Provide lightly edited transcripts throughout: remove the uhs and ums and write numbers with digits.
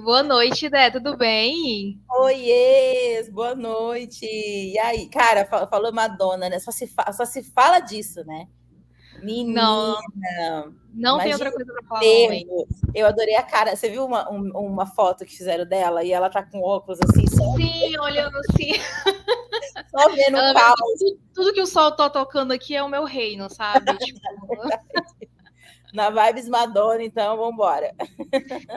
Boa noite, Dé, tudo bem? Oiê, boa noite. E aí, cara, falou Madonna, né? Só se fala disso, né? Não, Menina, não tem outra imagina coisa para falar no o momento. tempo. Eu adorei a cara. Você viu uma foto que fizeram dela e ela tá com óculos assim, Sim, olhando assim, só vendo o ela vendo que caos tudo que o sol tá tocando aqui é o meu reino, sabe? Tipo, na vibes Madonna, então vamos embora.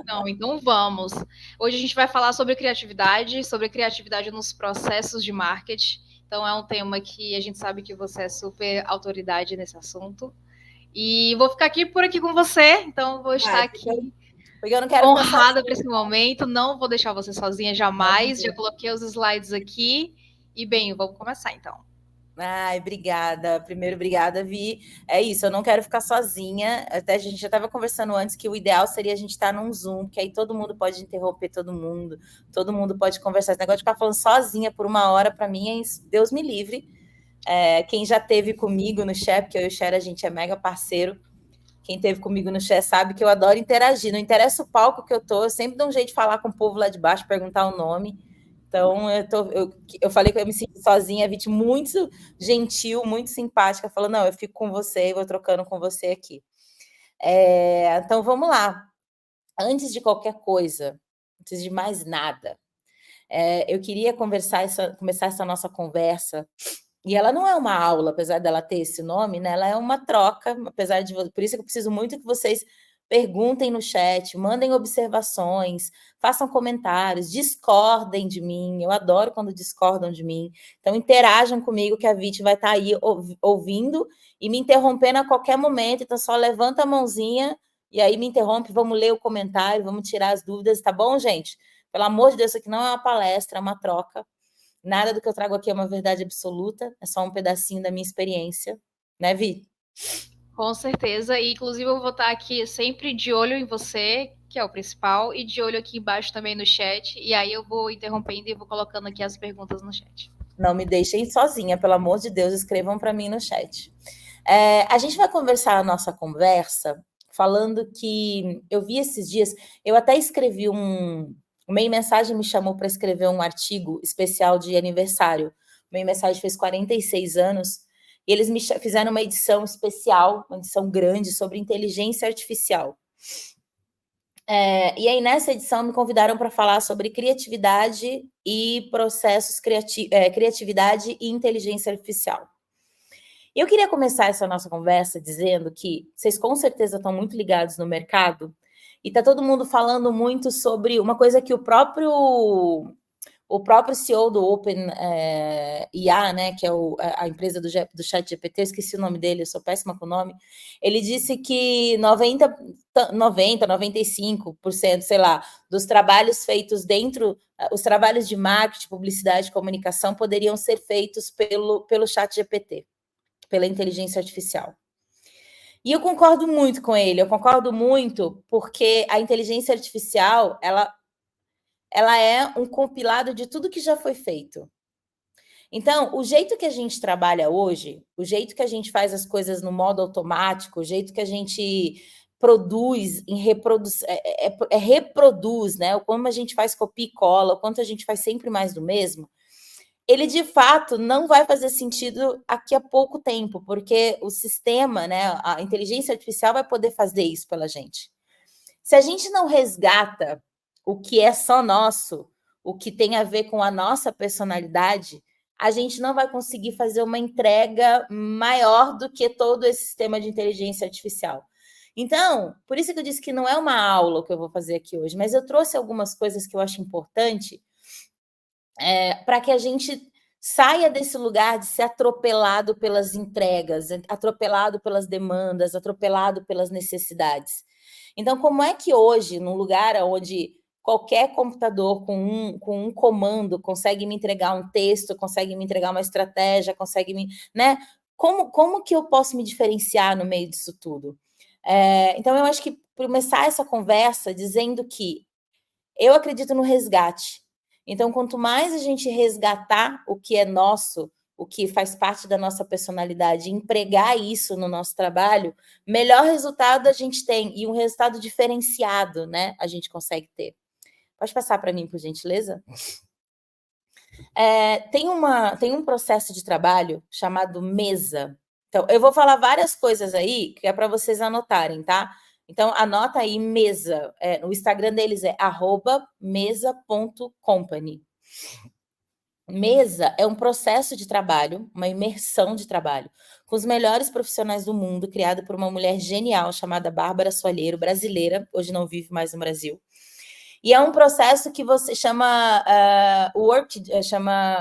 não, então vamos. Hoje a gente vai falar sobre criatividade nos processos de marketing. Então é um tema que a gente sabe que você é super autoridade nesse assunto. E vou ficar aqui por aqui com você, então vou estar Ai, aqui porque eu não quero ficar honrada sozinha. por esse momento. Não vou deixar você sozinha jamais. Já coloquei os slides aqui. E bem, vamos começar então. Ai, obrigada. Primeiro, obrigada, Vi. É isso, eu não quero ficar sozinha. Até a gente já estava conversando antes que o ideal seria a gente estar num Zoom, que aí todo mundo pode interromper todo mundo pode conversar. Esse negócio de ficar falando sozinha por uma hora, para mim, é isso. Deus me livre. Quem já teve comigo no chat, porque eu e o Cher, a gente é mega parceiro. Quem teve comigo no chat sabe que eu adoro interagir. Não interessa o palco que eu sempre dou um jeito de falar com o povo lá de baixo, perguntar o nome. Então, eu falei que eu me senti sozinha, a Viti muito gentil, muito simpática, falou: não, eu fico com você e vou trocando com você aqui. Então, vamos lá. Antes de qualquer coisa, antes de mais nada, eu queria começar essa nossa conversa. E ela não é uma aula, apesar dela ter esse nome, né? Ela é uma troca, apesar de. Por isso que eu preciso muito que vocês perguntem no chat, mandem observações, façam comentários, discordem de mim. Eu adoro quando discordam de mim. Então, interajam comigo, que a Viti vai estar aí ouvindo e me interrompendo a qualquer momento. Então, só levanta a mãozinha e aí me interrompe. Vamos ler o comentário, vamos tirar as dúvidas, tá bom, gente? Pelo amor de Deus, isso aqui não é uma palestra, é uma troca. Nada do que eu trago aqui é uma verdade absoluta, é só um pedacinho da minha experiência, né, Vi? Com certeza. E, inclusive, eu vou estar aqui sempre de olho em você, que é o principal, e de olho aqui embaixo também no chat. E aí eu vou interrompendo e vou colocando aqui as perguntas no chat. Não me deixem sozinha, pelo amor de Deus, escrevam para mim no chat. A gente vai conversar a nossa conversa falando que eu vi esses dias, eu até escrevi o Meio Mensagem me chamou para escrever um artigo especial de aniversário. O Meio Mensagem fez 46 anos e eles me fizeram uma edição especial, uma edição grande sobre inteligência artificial. E aí, nessa edição, me convidaram para falar sobre criatividade e processos criatividade e inteligência artificial. Eu queria começar essa nossa conversa dizendo que vocês com certeza estão muito ligados no mercado e está todo mundo falando muito sobre uma coisa que o próprio CEO do OpenIA, né, que é a empresa do ChatGPT, esqueci o nome dele, eu sou péssima com o nome, ele disse que 95%, sei lá, dos trabalhos feitos dentro, os trabalhos de marketing, publicidade e comunicação poderiam ser feitos pelo ChatGPT, pela inteligência artificial. E eu concordo muito com ele, eu concordo muito porque a inteligência artificial, ela é um compilado de tudo que já foi feito. Então, o jeito que a gente trabalha hoje, o jeito que a gente faz as coisas no modo automático, o jeito que a gente produz, reproduz, né? O como a gente faz copia e cola, o quanto a gente faz sempre mais do mesmo, ele de fato não vai fazer sentido aqui a pouco tempo, porque o sistema, né, a inteligência artificial vai poder fazer isso pela gente. Se a gente não resgata o que é só nosso, o que tem a ver com a nossa personalidade, a gente não vai conseguir fazer uma entrega maior do que todo esse sistema de inteligência artificial. Então, por isso que eu disse que não é uma aula que eu vou fazer aqui hoje, mas eu trouxe algumas coisas que eu acho importante para que a gente saia desse lugar de ser atropelado pelas entregas, atropelado pelas demandas, atropelado pelas necessidades. Então, como é que hoje, num lugar onde qualquer computador com um comando consegue me entregar um texto, consegue me entregar uma estratégia, consegue me. Né? Como que eu posso me diferenciar no meio disso tudo? Então, eu acho que começar essa conversa dizendo que eu acredito no resgate. Então, quanto mais a gente resgatar o que é nosso, o que faz parte da nossa personalidade, empregar isso no nosso trabalho, melhor resultado a gente tem e um resultado diferenciado, né? A gente consegue ter. Pode passar para mim, por gentileza? Tem um processo de trabalho chamado mesa. Então, eu vou falar várias coisas aí que é para vocês anotarem, tá? Então, anota aí mesa. O Instagram deles é @mesa.company. Mesa é um processo de trabalho, uma imersão de trabalho, com os melhores profissionais do mundo, criado por uma mulher genial chamada Bárbara Soalheiro, brasileira, hoje não vive mais no Brasil. E é um processo que você chama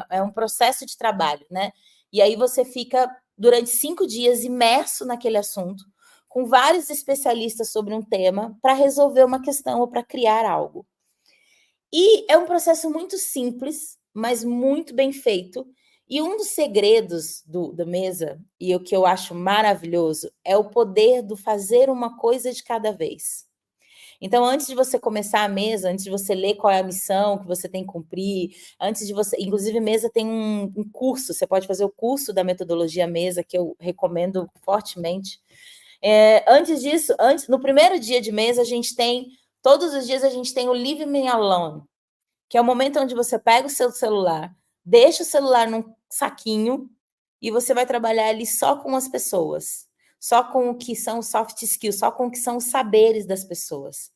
é um processo de trabalho, né? E aí você fica durante 5 dias imerso naquele assunto, com vários especialistas sobre um tema, para resolver uma questão ou para criar algo. E é um processo muito simples, mas muito bem feito. E um dos segredos da mesa, e o que eu acho maravilhoso, é o poder do fazer uma coisa de cada vez. Então, antes de você começar a mesa, antes de você ler qual é a missão que você tem que cumprir, antes de você... Inclusive, mesa tem um curso, você pode fazer o curso da metodologia mesa, que eu recomendo fortemente. Antes disso, no primeiro dia de mesa, todos os dias a gente tem o Leave Me Alone, que é o momento onde você pega o seu celular, deixa o celular num saquinho e você vai trabalhar ali só com as pessoas, só com o que são os soft skills, só com o que são os saberes das pessoas.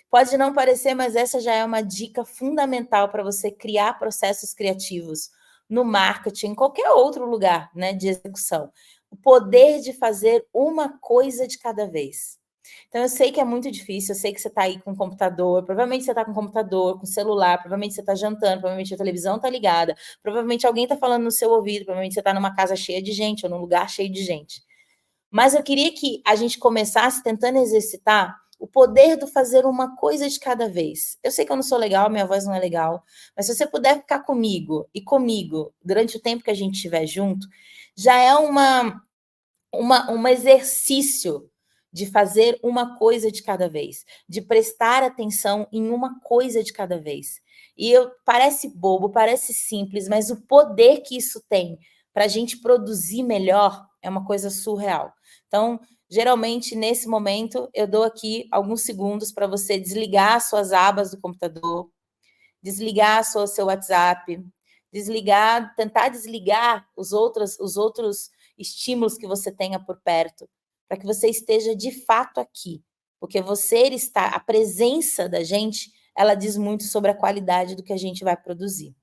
Pode não parecer, mas essa já é uma dica fundamental para você criar processos criativos no marketing, em qualquer outro lugar, né, de execução. O poder de fazer uma coisa de cada vez. Então, eu sei que é muito difícil, eu sei que você está aí com o computador, provavelmente você está com o computador, com o celular, provavelmente você está jantando, provavelmente a televisão está ligada, provavelmente alguém está falando no seu ouvido, provavelmente você está numa casa cheia de gente ou num lugar cheio de gente. Mas eu queria que a gente começasse tentando exercitar o poder do fazer uma coisa de cada vez. Eu sei que eu não sou legal, minha voz não é legal, mas se você puder ficar comigo durante o tempo que a gente estiver junto, já é um exercício de fazer uma coisa de cada vez, de prestar atenção em uma coisa de cada vez. E parece bobo, parece simples, mas o poder que isso tem para a gente produzir melhor é uma coisa surreal. Então, geralmente, nesse momento, eu dou aqui alguns segundos para você desligar suas abas do computador, desligar seu WhatsApp, tentar desligar os outros estímulos que você tenha por perto, para que você esteja de fato aqui, porque a presença da gente, ela diz muito sobre a qualidade do que a gente vai produzir.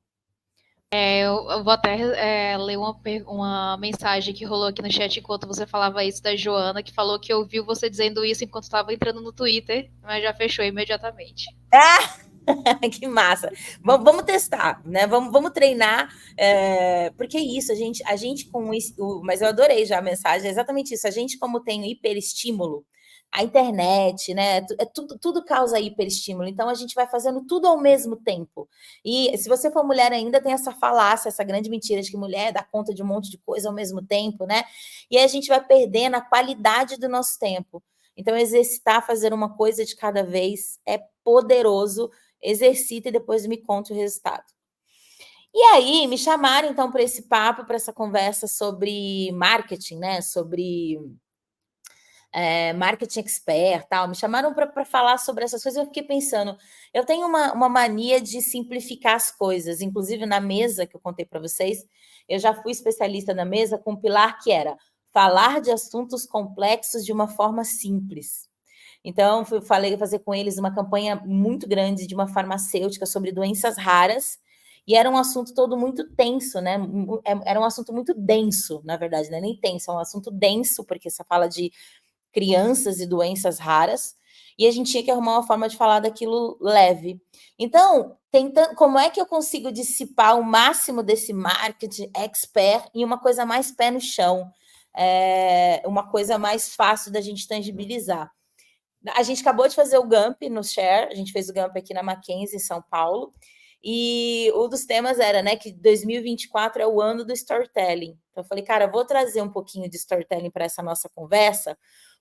Eu vou até ler uma mensagem que rolou aqui no chat enquanto você falava isso, da Joana, que falou que ouviu você dizendo isso enquanto estava entrando no Twitter, mas já fechou imediatamente. Que massa! Vamos testar, né? Vamos treinar, porque é isso, a gente com isso, mas eu adorei já a mensagem, é exatamente isso. A gente, como tem hiperestímulo, a internet, né? Tudo causa hiperestímulo, então a gente vai fazendo tudo ao mesmo tempo. E se você for mulher ainda, tem essa falácia, essa grande mentira de que mulher dá conta de um monte de coisa ao mesmo tempo, né? E aí a gente vai perdendo a qualidade do nosso tempo. Então, exercitar, fazer uma coisa de cada vez é poderoso. Exercita e depois me conta o resultado. E aí, me chamaram, então, para esse papo, para essa conversa sobre marketing, né? Sobre marketing expert, tal. Me chamaram para falar sobre essas coisas. Eu fiquei pensando, eu tenho uma mania de simplificar as coisas. Inclusive, na mesa que eu contei para vocês, eu já fui especialista na mesa com um pilar que era falar de assuntos complexos de uma forma simples. Então, falei fazer com eles uma campanha muito grande de uma farmacêutica sobre doenças raras, e era um assunto todo muito tenso, né? Era um assunto muito denso, na verdade, não é nem tenso, é um assunto denso, porque você fala de crianças e doenças raras, e a gente tinha que arrumar uma forma de falar daquilo leve. Então, como é que eu consigo dissipar o máximo desse marketing expert em uma coisa mais pé no chão, uma coisa mais fácil da gente tangibilizar? A gente acabou de fazer o GAMP no Share, a gente fez o GAMP aqui na Mackenzie, em São Paulo, e um dos temas era, né, que 2024 é o ano do storytelling. Então, eu falei, cara, eu vou trazer um pouquinho de storytelling para essa nossa conversa,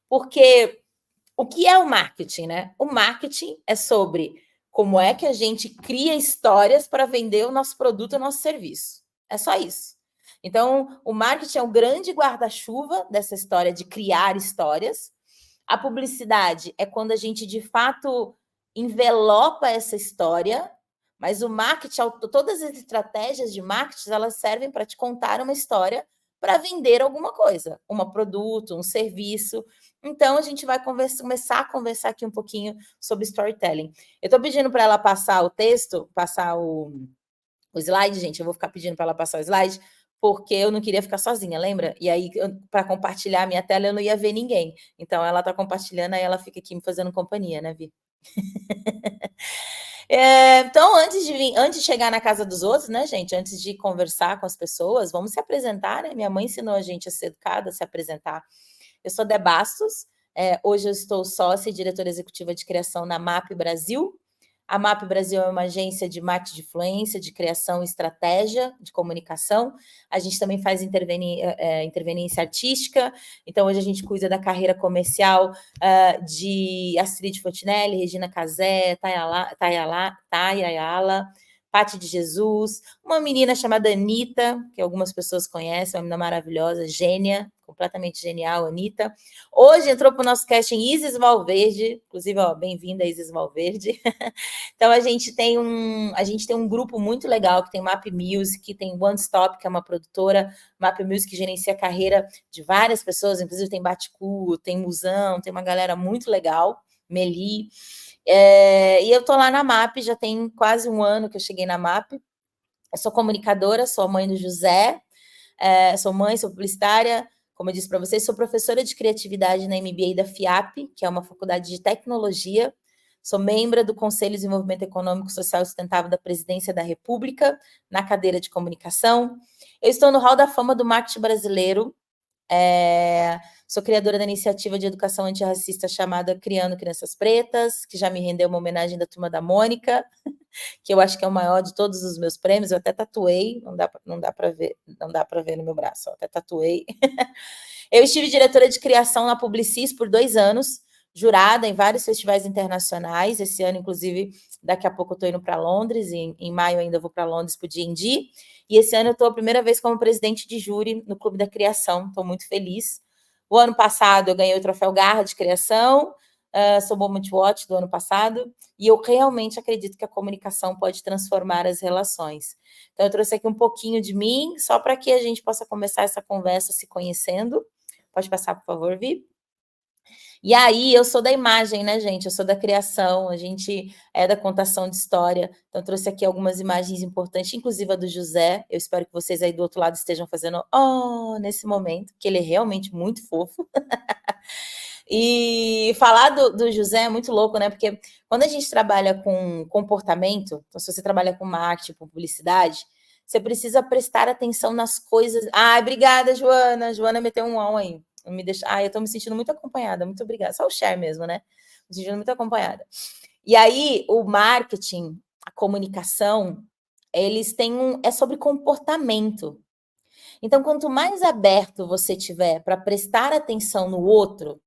porque o que é o marketing, né? O marketing é sobre como é que a gente cria histórias para vender o nosso produto, o nosso serviço. É só isso. Então, o marketing é um grande guarda-chuva dessa história de criar histórias. A publicidade é quando a gente, de fato, envelopa essa história, mas o marketing, todas as estratégias de marketing, elas servem para te contar uma história para vender alguma coisa, um produto, um serviço. Então, a gente vai começar a conversar aqui um pouquinho sobre storytelling. Eu estou pedindo para ela passar o texto, passar o slide, gente. Eu vou ficar pedindo para ela passar o slide, porque eu não queria ficar sozinha, lembra? E aí, para compartilhar a minha tela, eu não ia ver ninguém. Então, ela está compartilhando, aí ela fica aqui me fazendo companhia, né, Vi? Então, antes de chegar na casa dos outros, né, gente? Antes de conversar com as pessoas, vamos se apresentar, né? Minha mãe ensinou a gente a ser educada, a se apresentar. Eu sou Dé Bastos, hoje eu estou sócia e diretora executiva de criação na MAP Brasil. A MAP Brasil é uma agência de marketing de influência, de criação e estratégia de comunicação. A gente também faz interveniência artística. Então, hoje a gente cuida da carreira comercial de Astrid Fontinelli, Regina Casé, Tayala, Paty de Jesus, uma menina chamada Anitta, que algumas pessoas conhecem, uma menina maravilhosa, gênia, completamente genial, Anitta. Hoje entrou para o nosso casting Isis Valverde, inclusive, bem-vinda, Isis Valverde. Então, a gente tem um grupo muito legal, que tem Map Music, tem One Stop, que é uma produtora, Map Music gerencia a carreira de várias pessoas, inclusive tem Baticu, tem Musão, tem uma galera muito legal, Meli. E eu tô lá na MAP, já tem quase um ano que eu cheguei na MAP. Eu sou comunicadora, sou a mãe do José, sou mãe, sou publicitária, como eu disse para vocês, sou professora de criatividade na MBA da FIAP, que é uma faculdade de tecnologia. Sou membro do Conselho de Desenvolvimento Econômico, Social e Sustentável da Presidência da República, na cadeira de comunicação. Eu estou no Hall da Fama do Marketing Brasileiro. Sou criadora da iniciativa de educação antirracista chamada Criando Crianças Pretas, que já me rendeu uma homenagem da Turma da Mônica, que eu acho que é o maior de todos os meus prêmios. Eu até tatuei, não dá para ver no meu braço, até tatuei. Eu estive diretora de criação na Publicis por 2 anos, jurada em vários festivais internacionais. Esse ano, inclusive, daqui a pouco eu estou indo para Londres, e em maio ainda vou para Londres para o D&D. E esse ano eu estou a primeira vez como presidente de júri no Clube da Criação, estou muito feliz. O ano passado eu ganhei o troféu Garra de Criação, sou Moment Watch do ano passado, e eu realmente acredito que a comunicação pode transformar as relações. Então, eu trouxe aqui um pouquinho de mim, só para que a gente possa começar essa conversa se conhecendo. Pode passar, por favor, Vi? E aí, eu sou da imagem, né, gente? Eu sou da criação, a gente é da contação de história. Então, eu trouxe aqui algumas imagens importantes, inclusive a do José. Eu espero que vocês aí do outro lado estejam fazendo nesse momento, que ele é realmente muito fofo. E falar do José é muito louco, né? Porque quando a gente trabalha com comportamento, então se você trabalha com marketing, com publicidade, você precisa prestar atenção nas coisas. Obrigada, Joana. Joana meteu um on aí. Me deixa... eu tô me sentindo muito acompanhada. Muito obrigada. Só o share mesmo, né? Me sentindo muito acompanhada. E aí, o marketing, a comunicação, eles têm é sobre comportamento. Então, quanto mais aberto você tiver para prestar atenção no outro,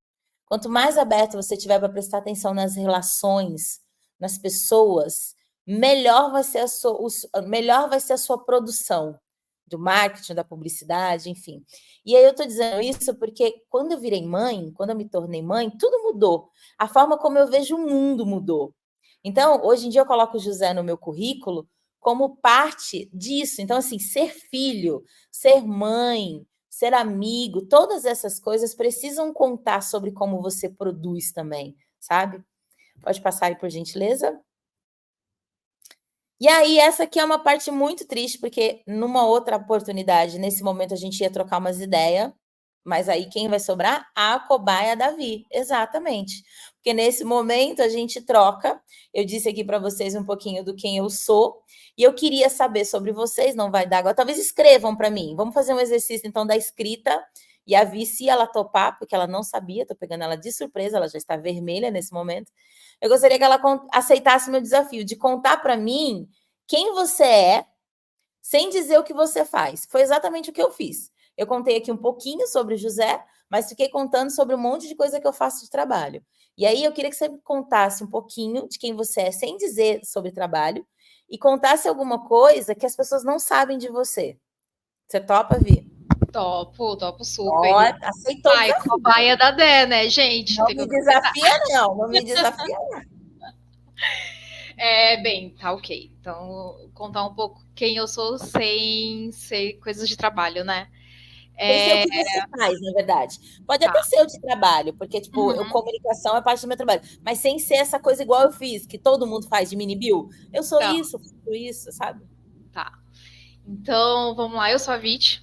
quanto mais aberto você tiver para prestar atenção nas relações, nas pessoas, melhor vai ser a sua produção do marketing, da publicidade, enfim. E aí eu estou dizendo isso porque quando eu virei mãe, quando eu me tornei mãe, tudo mudou. A forma como eu vejo o mundo mudou. Então, hoje em dia eu coloco o José no meu currículo como parte disso. Então, assim, ser filho, ser mãe, ser amigo, todas essas coisas precisam contar sobre como você produz também, sabe? Pode passar aí, por gentileza. E aí, essa aqui é uma parte muito triste, porque numa outra oportunidade, nesse momento, a gente ia trocar umas ideias, mas aí quem vai sobrar? A cobaia Davi, exatamente. Porque nesse momento a gente troca. Eu disse aqui para vocês um pouquinho do quem eu sou, e eu queria saber sobre vocês, não vai dar agora. Talvez escrevam para mim. Vamos fazer um exercício, então, da escrita. E a Vi, se ela topar, porque ela não sabia, estou pegando ela de surpresa, ela já está vermelha nesse momento. Eu gostaria que ela aceitasse meu desafio de contar para mim quem você é, sem dizer o que você faz. Foi exatamente o que eu fiz. Eu contei aqui um pouquinho sobre o José, mas fiquei contando sobre um monte de coisa que eu faço de trabalho. E aí eu queria que você me contasse um pouquinho de quem você é, sem dizer sobre trabalho, e contasse alguma coisa que as pessoas não sabem de você. Você topa, Vi? Topo super. Aceitou o desafio. Cobaia da Dé, né, gente? Não me desafia, não. Não me desafia, não. Bem, tá ok. Então, contar um pouco quem eu sou sem ser coisas de trabalho, né? Sem ser o que você faz, na verdade. Pode Tá. até ser o de trabalho, porque, tipo, Uhum, comunicação é parte do meu trabalho, mas sem ser essa coisa igual eu fiz, que todo mundo faz de mini bill. Eu sou então, isso, faço isso, sabe? tá. Então, vamos lá. Eu sou a Vit,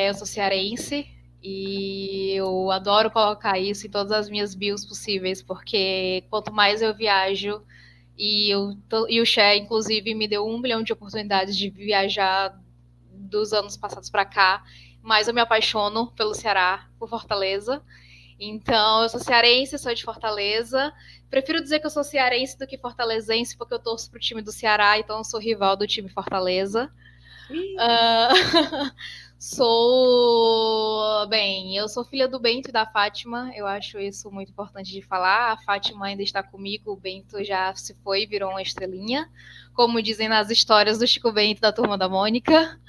eu sou cearense e eu adoro colocar isso em todas as minhas bios possíveis, porque quanto mais eu viajo, e o Share, inclusive, me deu 1 milhão de oportunidades de viajar dos anos passados para cá, mais eu me apaixono pelo Ceará, por Fortaleza. Então, eu sou cearense, sou de Fortaleza. Prefiro dizer que eu sou cearense do que fortalezense, porque eu torço pro time do Ceará, então eu sou rival do time Fortaleza. Uh, Bem, eu sou filha do Bento e da Fátima, eu acho isso muito importante de falar. A Fátima ainda está comigo, o Bento já se foi, virou uma estrelinha, como dizem nas histórias do Chico Bento da Turma da Mônica.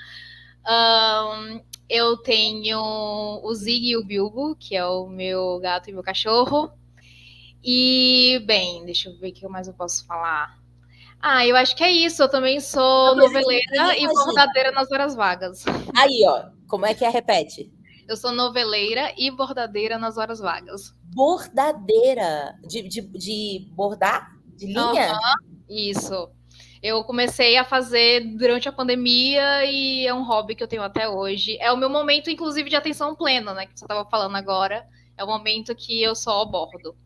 Eu tenho o Zig e o Bilbo, que é o meu gato e meu cachorro. E, bem, deixa eu ver o que mais eu posso falar. Eu acho que é isso. Eu também Uma sou coisa que ninguém noveleira e imagina. bordadeira nas horas vagas. Aí, ó, como é que é? Repete. Eu sou noveleira e bordadeira nas horas vagas. Bordadeira. De bordar? De linha? Aham, isso. Eu comecei a fazer durante a pandemia e é um hobby que eu tenho até hoje. É o meu momento, inclusive, de atenção plena, né? Que você estava falando agora. É o momento que eu só bordo.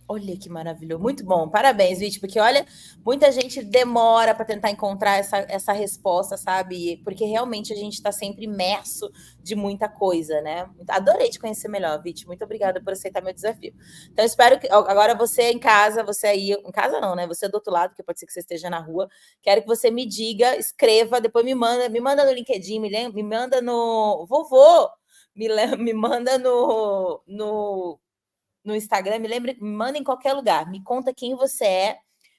Olha que maravilhoso, muito bom, parabéns, Viti, porque olha, muita gente demora para tentar encontrar essa resposta, sabe? Porque realmente a gente está sempre imerso de muita coisa, né? Adorei te conhecer melhor, Viti, muito obrigada por aceitar meu desafio. Então, espero que agora você em casa, você aí, em casa não, né? Você do outro lado, que pode ser que você esteja na rua, quero que você me diga, escreva, depois me manda no LinkedIn, me manda no vovô, me manda no Instagram, me manda em qualquer lugar. Me conta quem você é,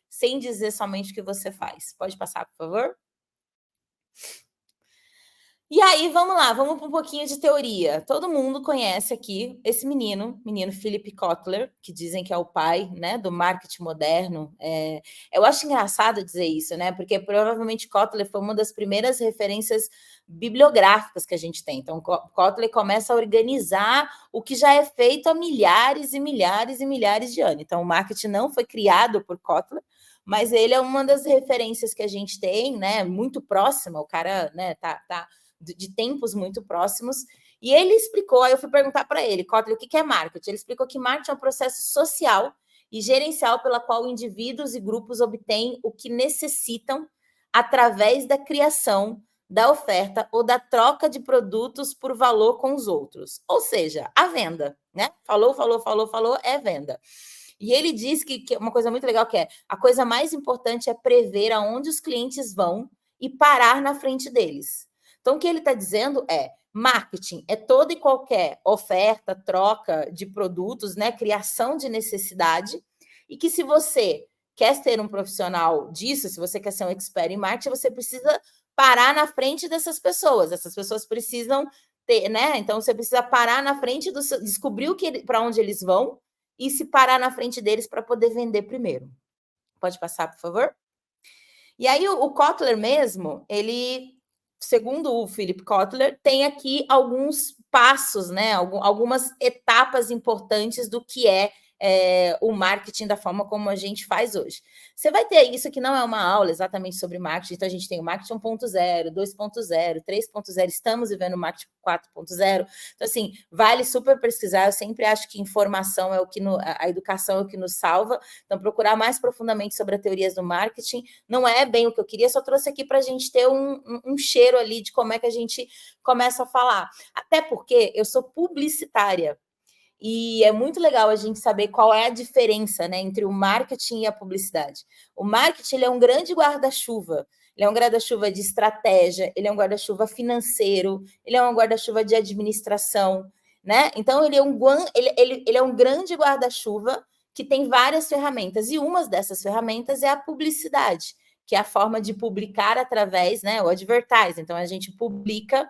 sem dizer somente o que você faz. Pode passar, por favor? E aí, vamos lá, vamos para um pouquinho de teoria. Todo mundo conhece aqui esse menino Philip Kotler, que dizem que é o pai, né, do marketing moderno. Eu acho engraçado dizer isso, né, porque provavelmente Kotler foi uma das primeiras referências bibliográficas que a gente tem. Então, Kotler começa a organizar o que já é feito há milhares e milhares e milhares de anos. Então, o marketing não foi criado por Kotler, mas ele é uma das referências que a gente tem, né, muito próxima. O cara, né, tá de tempos muito próximos. E ele explicou, aí eu fui perguntar para ele, Kotler, o que é marketing? Ele explicou que marketing é um processo social e gerencial pela qual indivíduos e grupos obtêm o que necessitam através da criação, da oferta ou da troca de produtos por valor com os outros. Ou seja, a venda, né? Falou, é venda. E ele diz que uma coisa muito legal que é a coisa mais importante é prever aonde os clientes vão e parar na frente deles. Então, o que ele está dizendo é marketing é toda e qualquer oferta, troca de produtos, né, criação de necessidade, e que se você quer ser um profissional disso, se você quer ser um expert em marketing, você precisa parar na frente dessas pessoas. Essas pessoas precisam ter, né? Então você precisa parar na frente do seu, descobrir para onde eles vão e se parar na frente deles para poder vender primeiro. Pode passar, por favor? E aí o Kotler mesmo, ele, segundo o Philip Kotler, tem aqui alguns passos, né? Algumas etapas importantes do que é o marketing da forma como a gente faz hoje. Você vai ter isso que não é uma aula exatamente sobre marketing, então a gente tem o marketing 1.0, 2.0, 3.0, estamos vivendo o marketing 4.0. Então, assim, vale super pesquisar. Eu sempre acho que informação é o que a educação é o que nos salva. Então, procurar mais profundamente sobre as teorias do marketing. Não é bem o que eu queria, só trouxe aqui para a gente ter um cheiro ali de como é que a gente começa a falar. Até porque eu sou publicitária. E é muito legal a gente saber qual é a diferença, né, entre o marketing e a publicidade. O marketing ele é um grande guarda-chuva. Ele é um guarda-chuva de estratégia, ele é um guarda-chuva financeiro, ele é um guarda-chuva de administração, né? Então, ele é um grande guarda-chuva que tem várias ferramentas. E uma dessas ferramentas é a publicidade, que é a forma de publicar através, né, o advertising. Então, a gente publica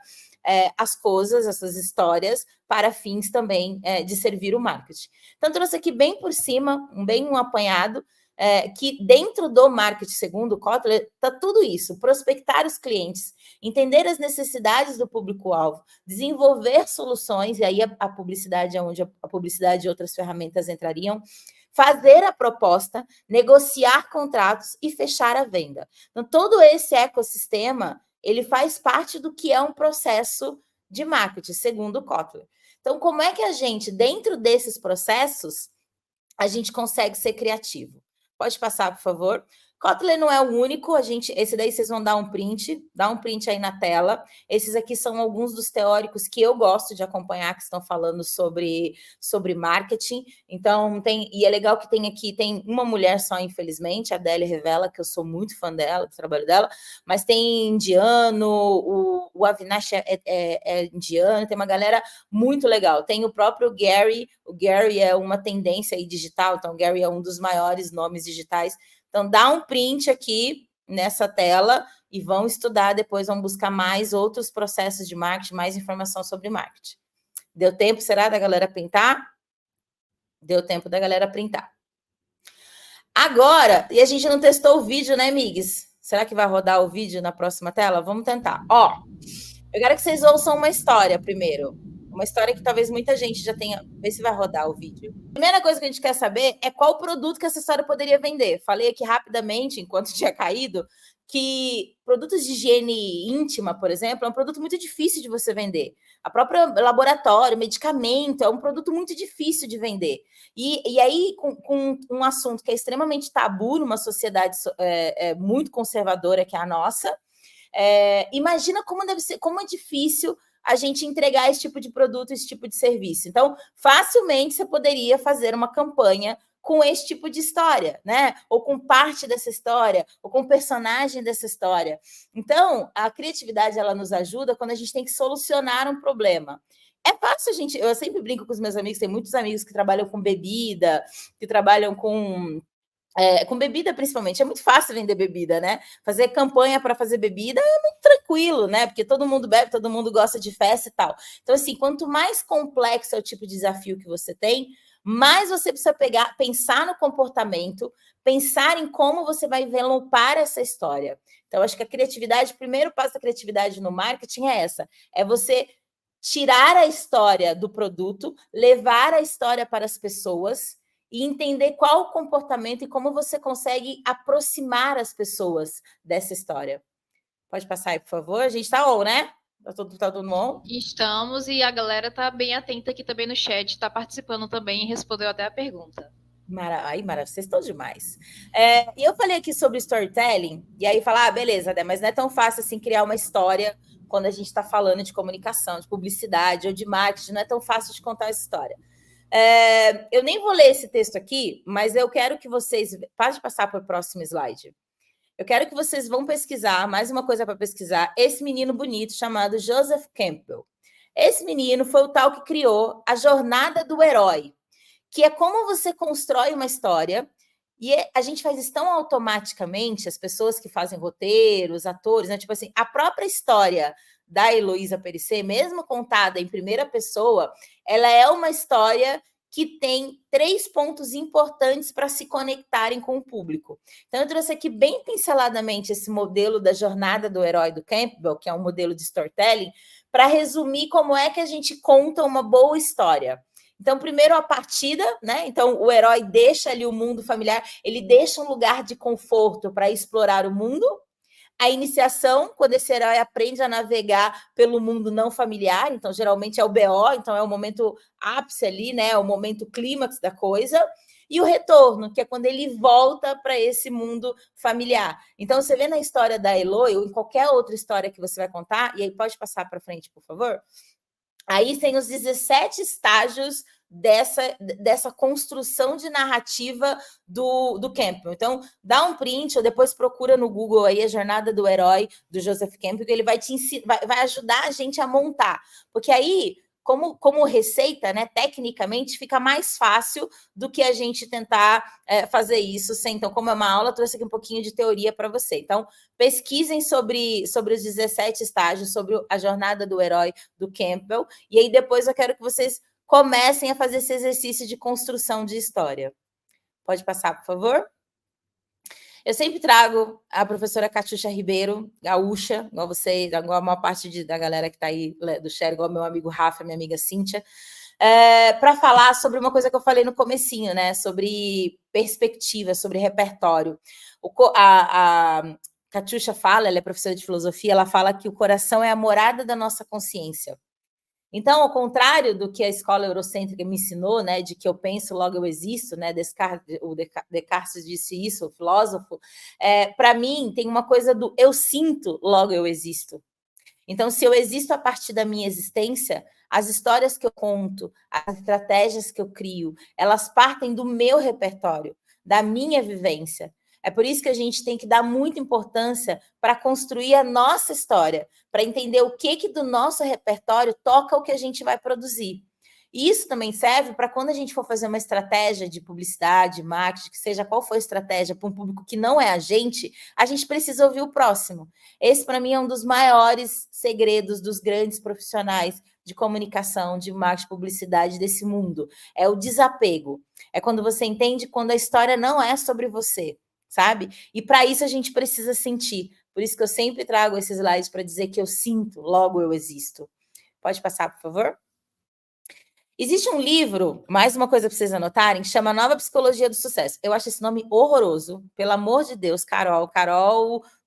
as coisas, essas histórias, para fins também de servir o marketing. Então, trouxe aqui bem por cima, bem um apanhado que dentro do marketing, segundo o Kotler, está tudo isso: prospectar os clientes, entender as necessidades do público-alvo, desenvolver soluções, e aí a publicidade é onde a publicidade e outras ferramentas entrariam, fazer a proposta, negociar contratos e fechar a venda. Então, todo esse ecossistema, ele faz parte do que é um processo de marketing, segundo o Kotler. Então, como é que a gente, dentro desses processos, a gente consegue ser criativo? Pode passar, por favor. Kotler não é o único, esse daí vocês vão dar um print aí na tela. Esses aqui são alguns dos teóricos que eu gosto de acompanhar, que estão falando sobre marketing. Então, e é legal que tem uma mulher só, infelizmente, a Adélia Revela, que eu sou muito fã dela, do trabalho dela, mas tem indiano, o Avinash é indiano, tem uma galera muito legal. Tem o próprio Gary, o Gary é uma tendência aí digital, então o Gary é um dos maiores nomes digitais. Então, dá um print aqui nessa tela e vão estudar depois, vão buscar mais outros processos de marketing, mais informação sobre marketing. Deu tempo, será, da galera printar? Deu tempo da galera printar. Agora, e a gente não testou o vídeo, né, migs? Será que vai rodar o vídeo na próxima tela? Vamos tentar. Ó, eu quero que vocês ouçam uma história primeiro. Uma história que talvez muita gente já tenha... Vê se vai rodar o vídeo. Primeira coisa que a gente quer saber é qual produto que essa história poderia vender. Falei aqui rapidamente, enquanto tinha caído, que produtos de higiene íntima, por exemplo, é um produto muito difícil de você vender. A própria laboratório, medicamento, é um produto muito difícil de vender. E aí, com um assunto que é extremamente tabu numa sociedade muito conservadora, que é a nossa, imagina como deve ser, como é difícil a gente entregar esse tipo de produto, esse tipo de serviço. Então, facilmente você poderia fazer uma campanha com esse tipo de história, né? Ou com parte dessa história, ou com personagem dessa história. Então, a criatividade, ela nos ajuda quando a gente tem que solucionar um problema. É fácil, eu sempre brinco com os meus amigos, tem muitos amigos que trabalham com bebida, que trabalham com bebida, principalmente. É muito fácil vender bebida, né? Fazer campanha para fazer bebida é muito tranquilo, né? Porque todo mundo bebe, todo mundo gosta de festa e tal. Então, assim, quanto mais complexo é o tipo de desafio que você tem, mais você precisa pensar no comportamento, pensar em como você vai envelopar essa história. Então, acho que a criatividade, o primeiro passo da criatividade no marketing é essa: é você tirar a história do produto, levar a história para as pessoas e entender qual o comportamento e como você consegue aproximar as pessoas dessa história. Pode passar aí, por favor? A gente está on, né? Tá todo on? Estamos, e a galera está bem atenta aqui também no chat, está participando também e respondeu até a pergunta. Maravilha, vocês estão demais. E eu falei aqui sobre storytelling, e aí falar, beleza, né, mas não é tão fácil assim criar uma história quando a gente está falando de comunicação, de publicidade ou de marketing, não é tão fácil de contar essa história. Eu nem vou ler esse texto aqui, mas eu quero que vocês... Pode passar para o próximo slide. Eu quero que vocês vão pesquisar, mais uma coisa para pesquisar, esse menino bonito chamado Joseph Campbell. Esse menino foi o tal que criou a jornada do herói, que é como você constrói uma história, e a gente faz isso tão automaticamente, as pessoas que fazem roteiros, atores, né? Tipo assim, a própria história da Heloísa Périssé, mesmo contada em primeira pessoa, ela é uma história que tem 3 pontos importantes para se conectarem com o público. Então, eu trouxe aqui bem pinceladamente esse modelo da jornada do herói do Campbell, que é um modelo de storytelling, para resumir como é que a gente conta uma boa história. Então, primeiro a partida, né? Então, o herói deixa ali o mundo familiar, ele deixa um lugar de conforto para explorar o mundo. A iniciação, quando esse herói aprende a navegar pelo mundo não familiar, então geralmente é o BO, então é o momento ápice ali, né? É o momento clímax da coisa. E o retorno, que é quando ele volta para esse mundo familiar. Então, você vê na história da Eloy, ou em qualquer outra história que você vai contar, e aí pode passar para frente, por favor? Aí tem os 17 estágios dessa construção de narrativa do Campbell. Então, dá um print ou depois procura no Google aí a jornada do herói do Joseph Campbell, que ele vai te ensinar, vai ajudar a gente a montar. Porque aí, como receita, né, tecnicamente, fica mais fácil do que a gente tentar fazer isso sem. Então, como é uma aula, trouxe aqui um pouquinho de teoria para você. Então, pesquisem sobre os 17 estágios, sobre a jornada do herói do Campbell, e aí depois eu quero que vocês comecem a fazer esse exercício de construção de história. Pode passar, por favor? Eu sempre trago a professora Catiuxa Ribeiro, gaúcha, igual você, igual a maior parte da galera que está aí do Share, igual meu amigo Rafa, minha amiga Cíntia, para falar sobre uma coisa que eu falei no comecinho, né? Sobre perspectiva, sobre repertório. A Catiuxa fala, ela é professora de filosofia, ela fala que o coração é a morada da nossa consciência. Então, ao contrário do que a escola eurocêntrica me ensinou, né, de que eu penso, logo eu existo, né, Descartes disse isso, o filósofo, para mim tem uma coisa do eu sinto, logo eu existo. Então, se eu existo a partir da minha existência, as histórias que eu conto, as estratégias que eu crio, elas partem do meu repertório, da minha vivência. É por isso que a gente tem que dar muita importância para construir a nossa história, para entender o que do nosso repertório toca o que a gente vai produzir. E isso também serve para quando a gente for fazer uma estratégia de publicidade, marketing, que seja qual for a estratégia para um público que não é a gente precisa ouvir o próximo. Esse, para mim, é um dos maiores segredos dos grandes profissionais de comunicação, de marketing, publicidade desse mundo. É o desapego. É quando você entende quando a história não é sobre você, sabe? E para isso a gente precisa sentir. Por isso que eu sempre trago esses slides para dizer que eu sinto, logo eu existo. Pode passar, por favor? Existe um livro, mais uma coisa para vocês anotarem, que chama Nova Psicologia do Sucesso. Eu acho esse nome horroroso, pelo amor de Deus, Carol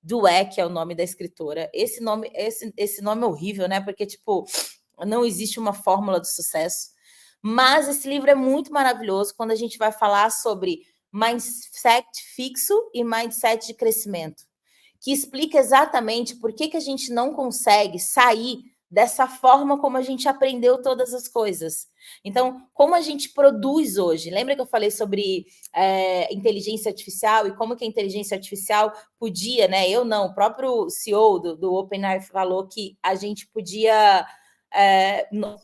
Dweck é o nome da escritora. Esse nome é horrível, né? Porque, tipo, não existe uma fórmula do sucesso. Mas esse livro é muito maravilhoso quando a gente vai falar sobre mindset fixo e mindset de crescimento, que explica exatamente por que a gente não consegue sair dessa forma como a gente aprendeu todas as coisas. Então, como a gente produz hoje? Lembra que eu falei sobre inteligência artificial e como que a inteligência artificial podia, né? Eu não, o próprio CEO do OpenAI falou que a gente podia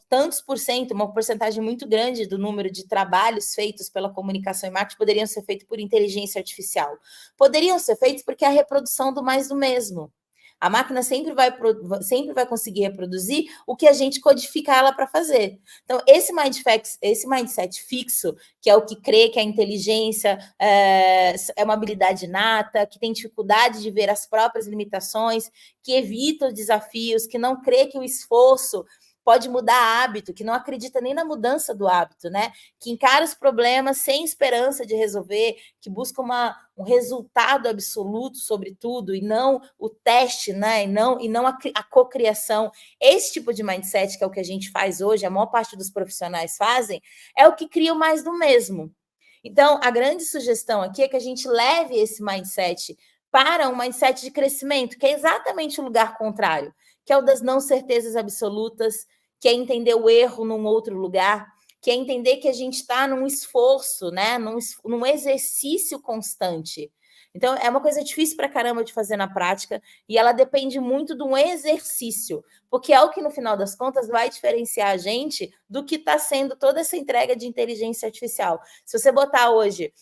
tantos por cento, uma porcentagem muito grande do número de trabalhos feitos pela comunicação e marketing poderiam ser feitos por inteligência artificial. Poderiam ser feitos porque é a reprodução do mais do mesmo. A máquina sempre vai conseguir reproduzir o que a gente codifica ela para fazer. Então, esse mindset fixo, que é o que crê que a inteligência é uma habilidade inata, que tem dificuldade de ver as próprias limitações, que evita os desafios, que não crê que o esforço pode mudar hábito, que não acredita nem na mudança do hábito, né? Que encara os problemas sem esperança de resolver, que busca um resultado absoluto sobre tudo e não o teste, né? E não a cocriação. Esse tipo de mindset, que é o que a gente faz hoje, a maior parte dos profissionais fazem, é o que cria o mais do mesmo. Então, a grande sugestão aqui é que a gente leve esse mindset para um mindset de crescimento, que é exatamente o lugar contrário, que é o das não certezas absolutas, que é entender o erro num outro lugar, que é entender que a gente está num esforço, né? Num exercício constante. Então, é uma coisa difícil para caramba de fazer na prática e ela depende muito de um exercício, porque é o que, no final das contas, vai diferenciar a gente do que está sendo toda essa entrega de inteligência artificial. Se você botar hoje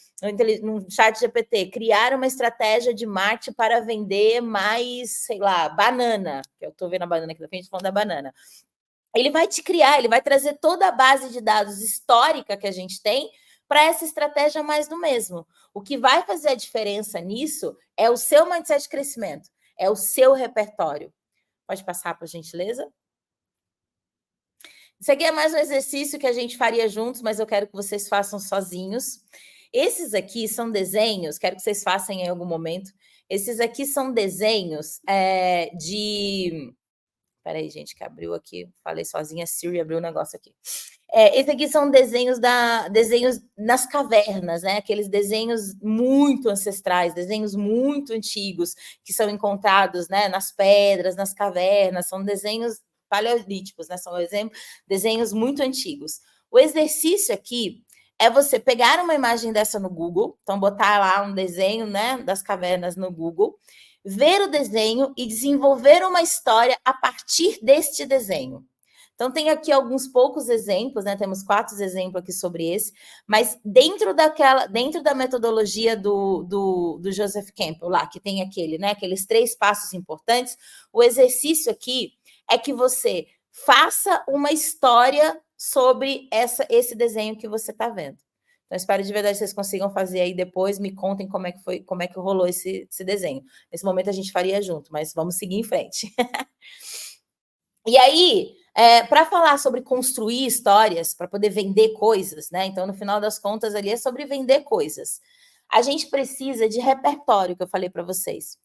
no chat GPT, criar uma estratégia de marketing para vender mais, sei lá, banana, que eu estou vendo a banana aqui na frente, falando da banana. Ele vai te criar, ele vai trazer toda a base de dados histórica que a gente tem para essa estratégia mais do mesmo. O que vai fazer a diferença nisso é o seu mindset de crescimento, é o seu repertório. Pode passar, por gentileza? Isso aqui é mais um exercício que a gente faria juntos, mas eu quero que vocês façam sozinhos. Esses aqui são desenhos, quero que vocês façam em algum momento. Esses aqui são desenhos de... Peraí, gente, que abriu aqui. Falei sozinha, a Siri abriu um negócio aqui. Esse aqui são desenhos nas cavernas, né? Aqueles desenhos muito ancestrais, desenhos muito antigos, que são encontrados, né, nas pedras, nas cavernas. São desenhos paleolíticos, né? São desenhos muito antigos. O exercício aqui é você pegar uma imagem dessa no Google, então botar lá um desenho, né, das cavernas no Google, ver o desenho e desenvolver uma história a partir deste desenho. Então, tem aqui alguns poucos exemplos, né? Temos 4 exemplos aqui sobre esse, mas dentro da metodologia do Joseph Campbell, lá, que tem aqueles 3 passos importantes, o exercício aqui é que você faça uma história sobre esse desenho que você está vendo. Então, espero de verdade que vocês consigam fazer aí depois, me contem como é que foi, como é que rolou esse desenho. Nesse momento a gente faria junto, mas vamos seguir em frente. E aí, para falar sobre construir histórias, para poder vender coisas, né? Então, no final das contas, ali é sobre vender coisas. A gente precisa de repertório, que eu falei para vocês.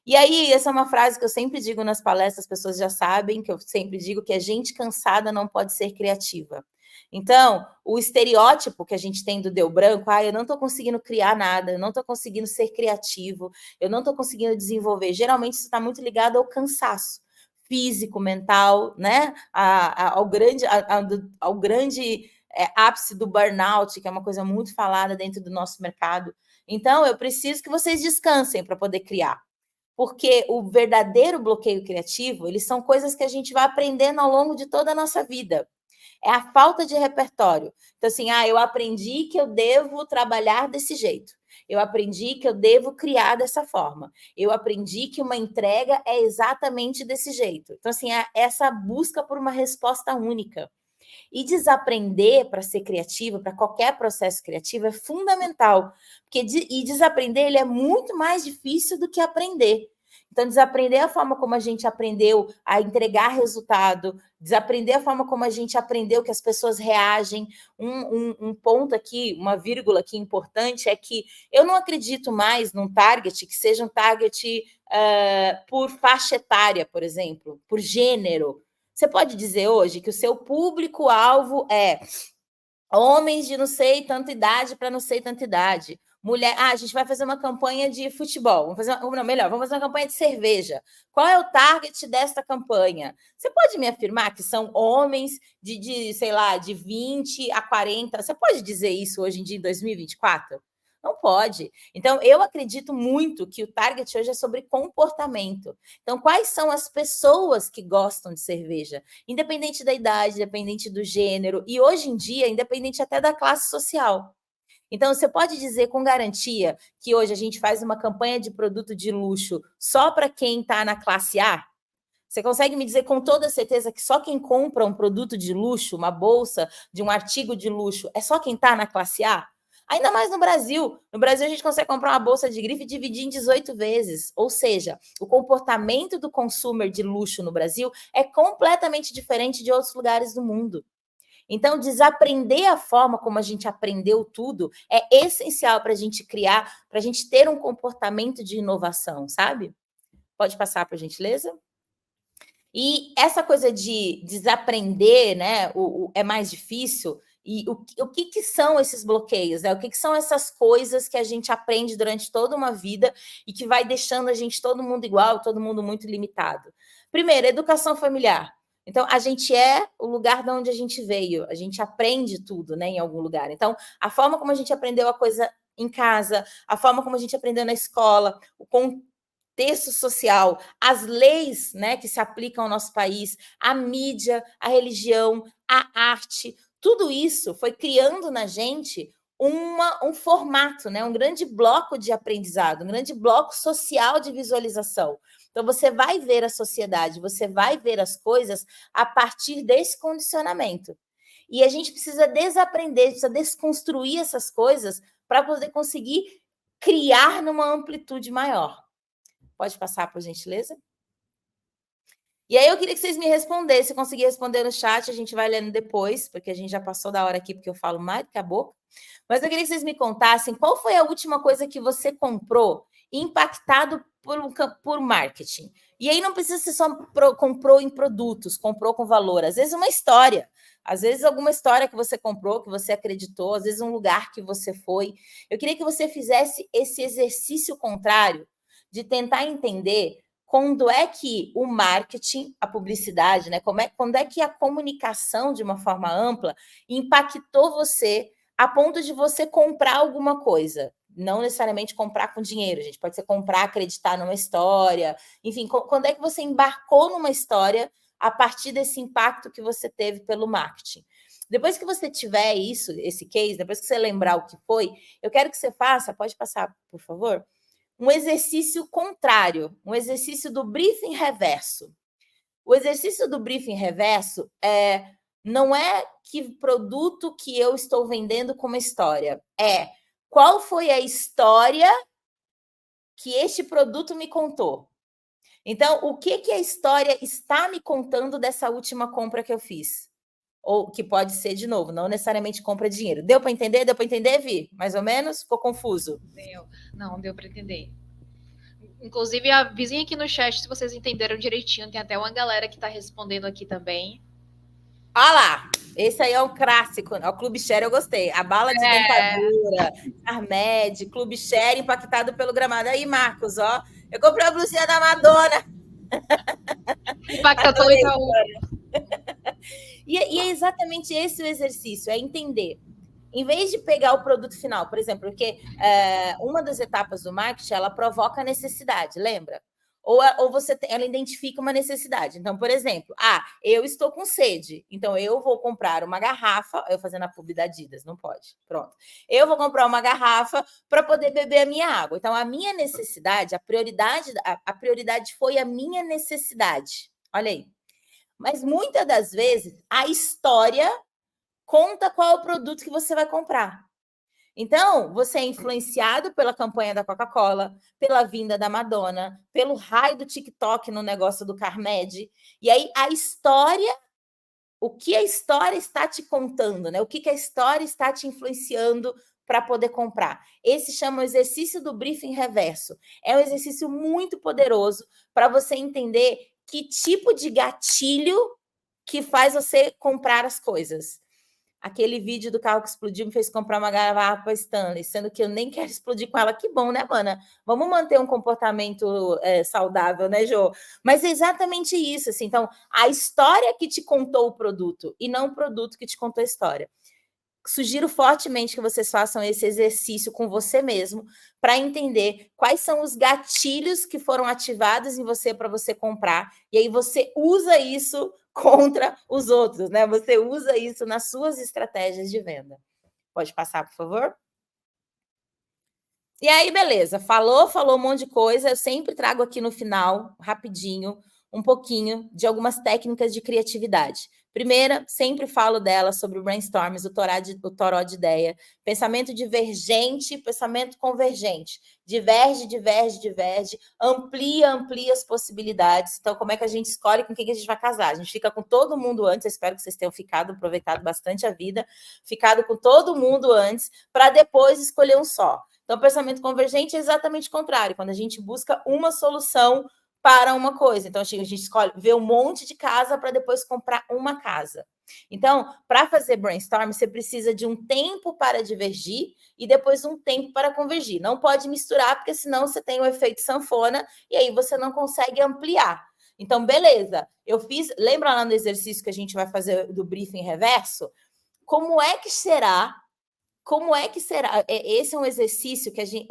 E aí, essa é uma frase que eu sempre digo nas palestras, as pessoas já sabem, que eu sempre digo que a gente cansada não pode ser criativa. Então, o estereótipo que a gente tem do deu branco, eu não estou conseguindo criar nada, eu não estou conseguindo ser criativo, eu não estou conseguindo desenvolver. Geralmente, isso está muito ligado ao cansaço físico, mental, né? Ao grande ápice do burnout, que é uma coisa muito falada dentro do nosso mercado. Então, eu preciso que vocês descansem para poder criar. Porque o verdadeiro bloqueio criativo, eles são coisas que a gente vai aprendendo ao longo de toda a nossa vida. É a falta de repertório. Então, assim, eu aprendi que eu devo trabalhar desse jeito. Eu aprendi que eu devo criar dessa forma. Eu aprendi que uma entrega é exatamente desse jeito. Então, assim, essa busca por uma resposta única. E desaprender para ser criativo, para qualquer processo criativo, é fundamental. Porque desaprender ele é muito mais difícil do que aprender. Então, desaprender a forma como a gente aprendeu a entregar resultado, desaprender a forma como a gente aprendeu que as pessoas reagem. Um ponto aqui, uma vírgula aqui importante é que eu não acredito mais num target que seja um target por faixa etária, por exemplo, por gênero. Você pode dizer hoje que o seu público-alvo é homens de não sei tanta idade para não sei tanta idade. Mulher, a gente vai fazer uma campanha de futebol, vamos fazer uma campanha de cerveja. Qual é o target desta campanha? Você pode me afirmar que são homens sei lá, de 20 a 40? Você pode dizer isso hoje em dia, em 2024? Não pode. Então, eu acredito muito que o target hoje é sobre comportamento. Então, quais são as pessoas que gostam de cerveja? Independente da idade, independente do gênero, e hoje em dia, independente até da classe social. Então, você pode dizer com garantia que hoje a gente faz uma campanha de produto de luxo só para quem está na classe A? Você consegue me dizer com toda certeza que só quem compra um produto de luxo, uma bolsa de um artigo de luxo, é só quem está na classe A? Ainda mais no Brasil. No Brasil, a gente consegue comprar uma bolsa de grife e dividir em 18 vezes. Ou seja, o comportamento do consumer de luxo no Brasil é completamente diferente de outros lugares do mundo. Então, desaprender a forma como a gente aprendeu tudo é essencial para a gente criar, para a gente ter um comportamento de inovação, sabe? Pode passar, por gentileza? E essa coisa de desaprender, né, é mais difícil. E o que são esses bloqueios? Né? O que são essas coisas que a gente aprende durante toda uma vida e que vai deixando a gente todo mundo igual, todo mundo muito limitado? Primeiro, educação familiar. Então, a gente é o lugar de onde a gente veio, a gente aprende tudo, né, em algum lugar. Então, a forma como a gente aprendeu a coisa em casa, a forma como a gente aprendeu na escola, o contexto social, as leis, né, que se aplicam ao nosso país, a mídia, a religião, a arte, tudo isso foi criando na gente um formato, né, um grande bloco de aprendizado, um grande bloco social de visualização. Então, você vai ver a sociedade, você vai ver as coisas a partir desse condicionamento. E a gente precisa desaprender, precisa desconstruir essas coisas para poder conseguir criar numa amplitude maior. Pode passar, por gentileza? E aí eu queria que vocês me respondessem, se conseguir responder no chat, a gente vai lendo depois, porque a gente já passou da hora aqui, porque eu falo mais do que a boca. Mas eu queria que vocês me contassem qual foi a última coisa que você comprou impactado por marketing. E aí não precisa ser só comprou em produtos, comprou com valor. Às vezes uma história, às vezes alguma história que você comprou, que você acreditou, às vezes um lugar que você foi. Eu queria que você fizesse esse exercício contrário de tentar entender quando é que o marketing, a publicidade, né? Quando é que a comunicação de uma forma ampla impactou você a ponto de você comprar alguma coisa. Não necessariamente comprar com dinheiro, gente. Pode ser comprar, acreditar numa história. Enfim, quando é que você embarcou numa história a partir desse impacto que você teve pelo marketing? Depois que você tiver isso, esse case, depois que você lembrar o que foi, eu quero que você faça, pode passar, por favor, um exercício contrário, um exercício do briefing reverso. O exercício do briefing reverso é não é que produto que eu estou vendendo com uma história, é qual foi a história que este produto me contou. Então, o que a história está me contando dessa última compra que eu fiz? Ou que pode ser, de novo, não necessariamente compra de dinheiro. Deu para entender? Deu para entender, Vi? Mais ou menos? Ficou confuso? Não, deu para entender. Inclusive, avisem aqui no chat se vocês entenderam direitinho. Tem até uma galera que está respondendo aqui também. Olha lá, esse aí é um clássico. O Clube Share eu gostei. A bala de dentadura, Carmed, Clube Share impactado pelo gramado. Aí, Marcos, ó, eu comprei a blusinha da Madonna. Impacta todo Itaú. E é exatamente esse o exercício, é entender. Em vez de pegar o produto final, por exemplo, porque uma das etapas do marketing, ela provoca a necessidade, lembra? Ou ela identifica uma necessidade. Então, por exemplo, eu estou com sede, então eu vou comprar uma garrafa, eu fazendo a publi da Adidas, não pode, pronto. Eu vou comprar uma garrafa para poder beber a minha água. Então, a minha necessidade, a prioridade foi a minha necessidade. Olha aí. Mas muitas das vezes, a história conta qual é o produto que você vai comprar. Então, você é influenciado pela campanha da Coca-Cola, pela vinda da Madonna, pelo raio do TikTok no negócio do Carmed. E aí, a história, o que a história está te contando, né? O que a história está te influenciando para poder comprar. Esse chama o exercício do briefing reverso. É um exercício muito poderoso para você entender que tipo de gatilho que faz você comprar as coisas. Aquele vídeo do carro que explodiu me fez comprar uma garrafa Stanley, sendo que eu nem quero explodir com ela. Que bom, né, mana? Vamos manter um comportamento saudável, né, Jô? Mas é exatamente isso, assim. Então, a história que te contou o produto e não o produto que te contou a história. Sugiro fortemente que vocês façam esse exercício com você mesmo para entender quais são os gatilhos que foram ativados em você para você comprar. E aí você usa isso contra os outros, né? Você usa isso nas suas estratégias de venda. Pode passar, por favor? E aí, beleza. Falou um monte de coisa. Eu sempre trago aqui no final, rapidinho, um pouquinho de algumas técnicas de criatividade. Primeira, sempre falo dela sobre o brainstorms, o toró de ideia, pensamento divergente, pensamento convergente. Diverge, amplia as possibilidades. Então, como é que a gente escolhe com quem a gente vai casar? A gente fica com todo mundo antes, eu espero que vocês tenham aproveitado bastante a vida, ficado com todo mundo antes, para depois escolher um só. Então, o pensamento convergente é exatamente o contrário, quando a gente busca uma solução para uma coisa. Então, a gente escolhe ver um monte de casa para depois comprar uma casa. Então, para fazer brainstorm, você precisa de um tempo para divergir e depois um tempo para convergir. Não pode misturar, porque senão você tem o efeito sanfona e aí você não consegue ampliar. Então, beleza, eu fiz... Lembra lá no exercício que a gente vai fazer do briefing reverso? Como é que será? Esse é um exercício que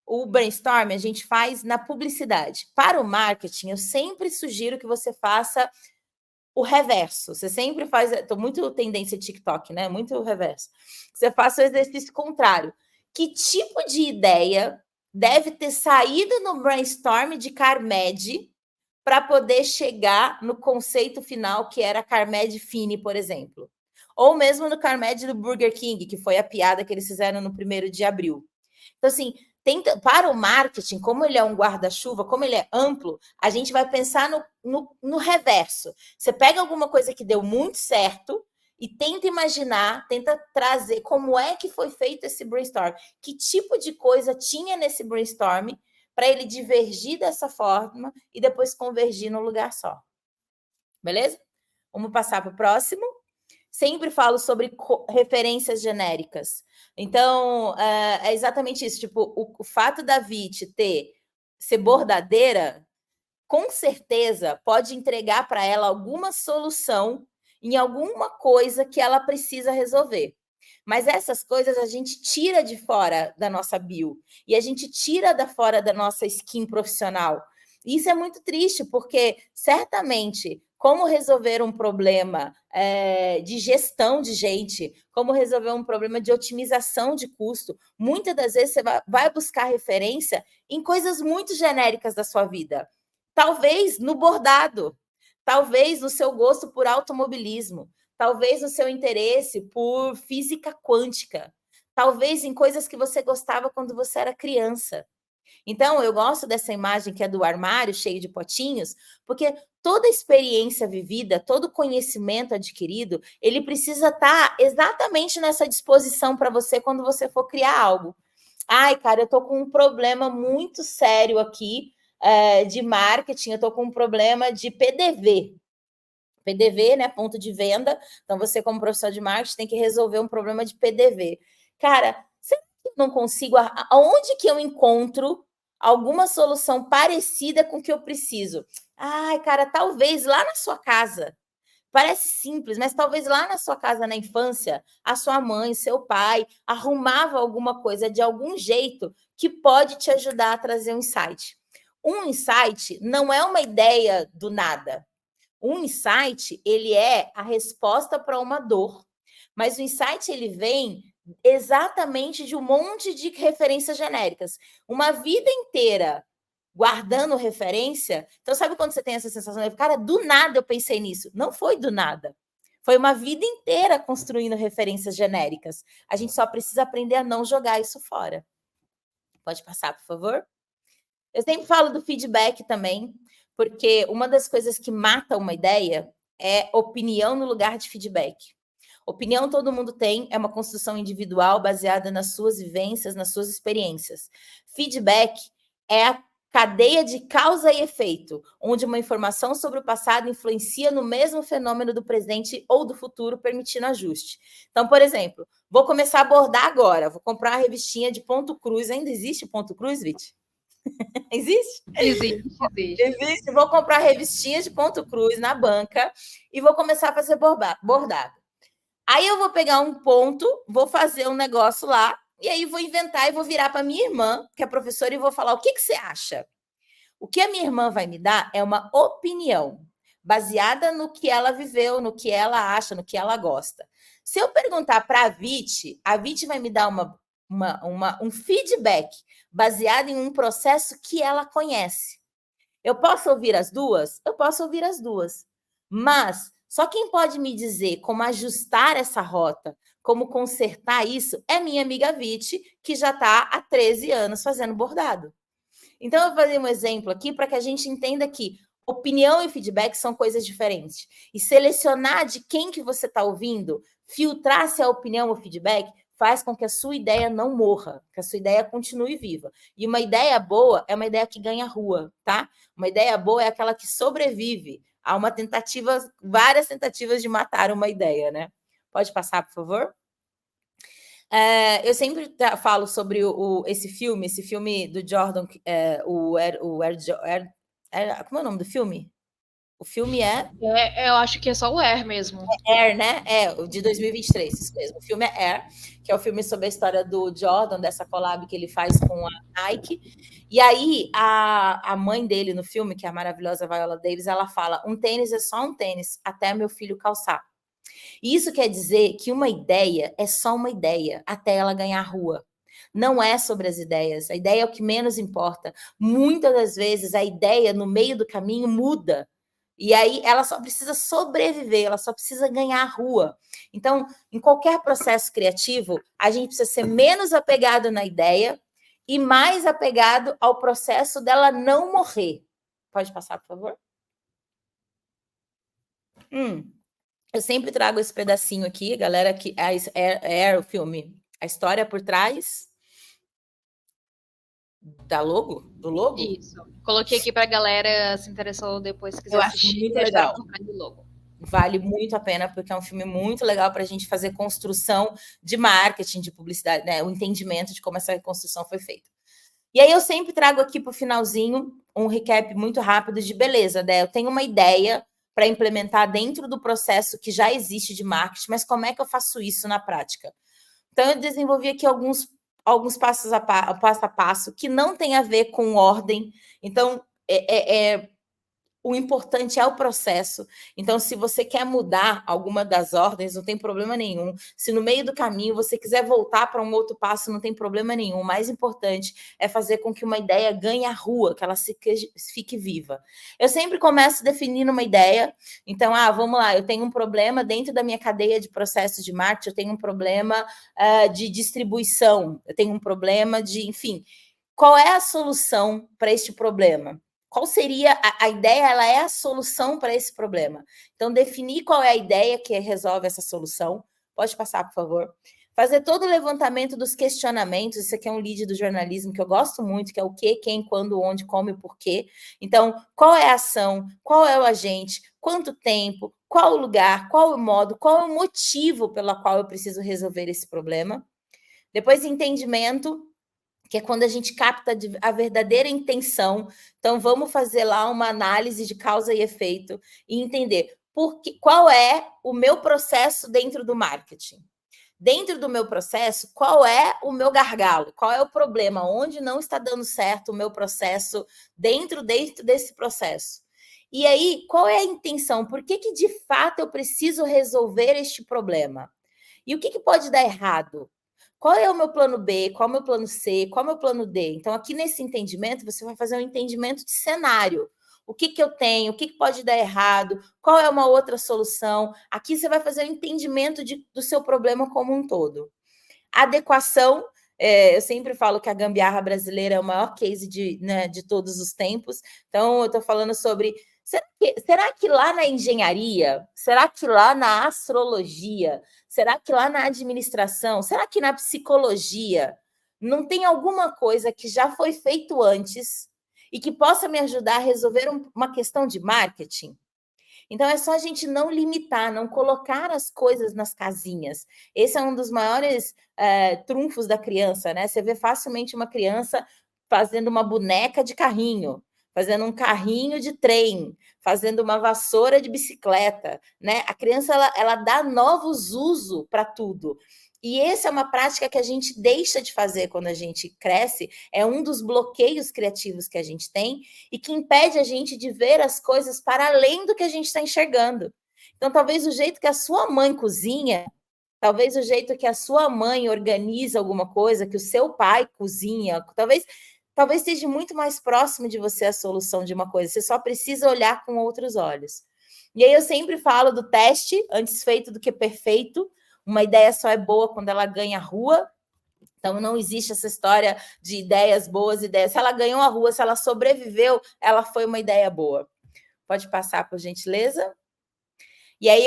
o brainstorm a gente faz na publicidade. Para o marketing, eu sempre sugiro que você faça o reverso. Você sempre faz... Estou muito tendência TikTok, né? Muito reverso. Você faça o exercício contrário. Que tipo de ideia deve ter saído no brainstorm de Carmed para poder chegar no conceito final, que era Carmed Fini, por exemplo? Ou mesmo no Carmed do Burger King, que foi a piada que eles fizeram no 1º de abril. Então, assim, para o marketing, como ele é um guarda-chuva, como ele é amplo, a gente vai pensar no reverso. Você pega alguma coisa que deu muito certo e tenta imaginar, tenta trazer como é que foi feito esse brainstorm. Que tipo de coisa tinha nesse brainstorm para ele divergir dessa forma e depois convergir num lugar só. Beleza? Vamos passar para o próximo. Sempre falo sobre referências genéricas. Então, é exatamente isso. Tipo, o fato da VIT ser bordadeira, com certeza pode entregar para ela alguma solução em alguma coisa que ela precisa resolver. Mas essas coisas a gente tira de fora da nossa bio e a gente tira da fora da nossa skin profissional. E isso é muito triste, porque certamente como resolver um problema de gestão de gente, como resolver um problema de otimização de custo, muitas das vezes você vai buscar referência em coisas muito genéricas da sua vida. Talvez no bordado, talvez no seu gosto por automobilismo, talvez no seu interesse por física quântica, talvez em coisas que você gostava quando você era criança. Então, eu gosto dessa imagem que é do armário cheio de potinhos, porque toda experiência vivida, todo conhecimento adquirido, ele precisa estar exatamente nessa disposição para você quando você for criar algo. Ai, cara, eu tô com um problema muito sério aqui de marketing, eu tô com um problema de PDV. PDV, né, ponto de venda. Então, você, como profissional de marketing, tem que resolver um problema de PDV. Cara, será que eu não consigo? Aonde que eu encontro alguma solução parecida com o que eu preciso? Ai, cara, talvez lá na sua casa. Parece simples, mas talvez lá na sua casa na infância, a sua mãe, seu pai arrumava alguma coisa de algum jeito que pode te ajudar a trazer um insight. Um insight não é uma ideia do nada. Um insight, ele é a resposta para uma dor. Mas o insight, ele vem exatamente de um monte de referências genéricas. Uma vida inteira guardando referência. Então, sabe quando você tem essa sensação de, cara, do nada eu pensei nisso? Não foi do nada. Foi uma vida inteira construindo referências genéricas. A gente só precisa aprender a não jogar isso fora. Pode passar, por favor? Eu sempre falo do feedback também, porque uma das coisas que mata uma ideia é opinião no lugar de feedback. Opinião todo mundo tem, é uma construção individual baseada nas suas vivências, nas suas experiências. Feedback é a cadeia de causa e efeito, onde uma informação sobre o passado influencia no mesmo fenômeno do presente ou do futuro, permitindo ajuste. Então, por exemplo, vou começar a bordar agora, vou comprar uma revistinha de ponto cruz. Ainda existe ponto cruz, Vit? Existe? Existe. Vou comprar revistinhas de ponto cruz na banca e vou começar a fazer bordado. Aí eu vou pegar um ponto, vou fazer um negócio lá, e aí vou inventar e vou virar para minha irmã, que é professora, e vou falar: o que você acha? O que a minha irmã vai me dar é uma opinião, baseada no que ela viveu, no que ela acha, no que ela gosta. Se eu perguntar para a Vit vai me dar um feedback baseado em um processo que ela conhece. Eu posso ouvir as duas? Eu posso ouvir as duas. Mas só quem pode me dizer como ajustar essa rota, como consertar isso, é minha amiga Vit, que já está há 13 anos fazendo bordado. Então, eu vou fazer um exemplo aqui para que a gente entenda que opinião e feedback são coisas diferentes. E selecionar de quem que você está ouvindo, filtrar se é opinião ou feedback, faz com que a sua ideia não morra, que a sua ideia continue viva. E uma ideia boa é uma ideia que ganha rua, tá? Uma ideia boa é aquela que sobrevive a uma tentativa, várias tentativas de matar uma ideia, né? Pode passar, por favor? Eu sempre falo sobre esse filme do Jordan, como é o nome do filme? O filme eu acho que é só o Air mesmo. Air, né? O de 2023, isso mesmo. O filme é Air, que é o filme sobre a história do Jordan, dessa collab que ele faz com a Nike. E aí, a mãe dele no filme, que é a maravilhosa Viola Davis, ela fala: um tênis é só um tênis, até meu filho calçar. E isso quer dizer que uma ideia é só uma ideia, até ela ganhar rua. Não é sobre as ideias. A ideia é o que menos importa. Muitas das vezes, a ideia, no meio do caminho, muda. E aí ela só precisa sobreviver, ela só precisa ganhar rua. Então, em qualquer processo criativo, a gente precisa ser menos apegado na ideia e mais apegado ao processo dela não morrer. Pode passar, por favor? Eu sempre trago esse pedacinho aqui, galera, que é o filme. A história por trás do logo? Isso. Coloquei aqui para a galera se interessou depois, se quiser assistir. Muito legal. Do logo. Vale muito a pena, porque é um filme muito legal para a gente fazer construção de marketing, de publicidade, né? O entendimento de como essa construção foi feita. E aí eu sempre trago aqui para o finalzinho um recap muito rápido de beleza, né? Eu tenho uma ideia para implementar dentro do processo que já existe de marketing, mas como é que eu faço isso na prática? Então, eu desenvolvi aqui alguns passo a passo que não tem a ver com ordem. Então, O importante é o processo. Então, se você quer mudar alguma das ordens, não tem problema nenhum. Se no meio do caminho você quiser voltar para um outro passo, não tem problema nenhum. O mais importante é fazer com que uma ideia ganhe a rua, que ela fique viva. Eu sempre começo definindo uma ideia. Então, vamos lá, eu tenho um problema dentro da minha cadeia de processos de marketing, eu tenho um problema de distribuição, eu tenho um problema de, enfim, qual é a solução para este problema? Qual seria a ideia? Ela é a solução para esse problema. Então, definir qual é a ideia que resolve essa solução. Pode passar, por favor. Fazer todo o levantamento dos questionamentos. Isso aqui é um lead do jornalismo que eu gosto muito, que é o que, quem, quando, onde, como e porquê. Então, qual é a ação? Qual é o agente? Quanto tempo? Qual o lugar? Qual o modo? Qual é o motivo pelo qual eu preciso resolver esse problema? Depois, entendimento, que é quando a gente capta a verdadeira intenção. Então, vamos fazer lá uma análise de causa e efeito e entender qual é o meu processo dentro do marketing. Dentro do meu processo, qual é o meu gargalo? Qual é o problema? Onde não está dando certo o meu processo dentro desse processo? E aí, qual é a intenção? Por que de fato eu preciso resolver este problema? E o que pode dar errado? Qual é o meu plano B? Qual é o meu plano C? Qual é o meu plano D? Então, aqui nesse entendimento, você vai fazer um entendimento de cenário. O que eu tenho? O que pode dar errado? Qual é uma outra solução? Aqui você vai fazer um entendimento do seu problema como um todo. Adequação. Eu sempre falo que a gambiarra brasileira é o maior case de todos os tempos. Então, eu estou falando sobre... Será que lá na engenharia, será que lá na astrologia, será que lá na administração, será que na psicologia não tem alguma coisa que já foi feito antes e que possa me ajudar a resolver uma questão de marketing? Então, é só a gente não limitar, não colocar as coisas nas casinhas. Esse é um dos maiores trunfos da criança, né? Você vê facilmente uma criança fazendo uma boneca de carrinho, fazendo um carrinho de trem, fazendo uma vassoura de bicicleta, né? A criança, ela dá novos usos para tudo. E essa é uma prática que a gente deixa de fazer quando a gente cresce, é um dos bloqueios criativos que a gente tem e que impede a gente de ver as coisas para além do que a gente está enxergando. Então, talvez o jeito que a sua mãe cozinha, talvez o jeito que a sua mãe organiza alguma coisa, que o seu pai cozinha, talvez esteja muito mais próximo de você a solução de uma coisa. Você só precisa olhar com outros olhos. E aí eu sempre falo do teste, antes feito do que perfeito. Uma ideia só é boa quando ela ganha rua. Então, não existe essa história de ideias boas, ideias. Se ela ganhou a rua, se ela sobreviveu, ela foi uma ideia boa. Pode passar, por gentileza? E aí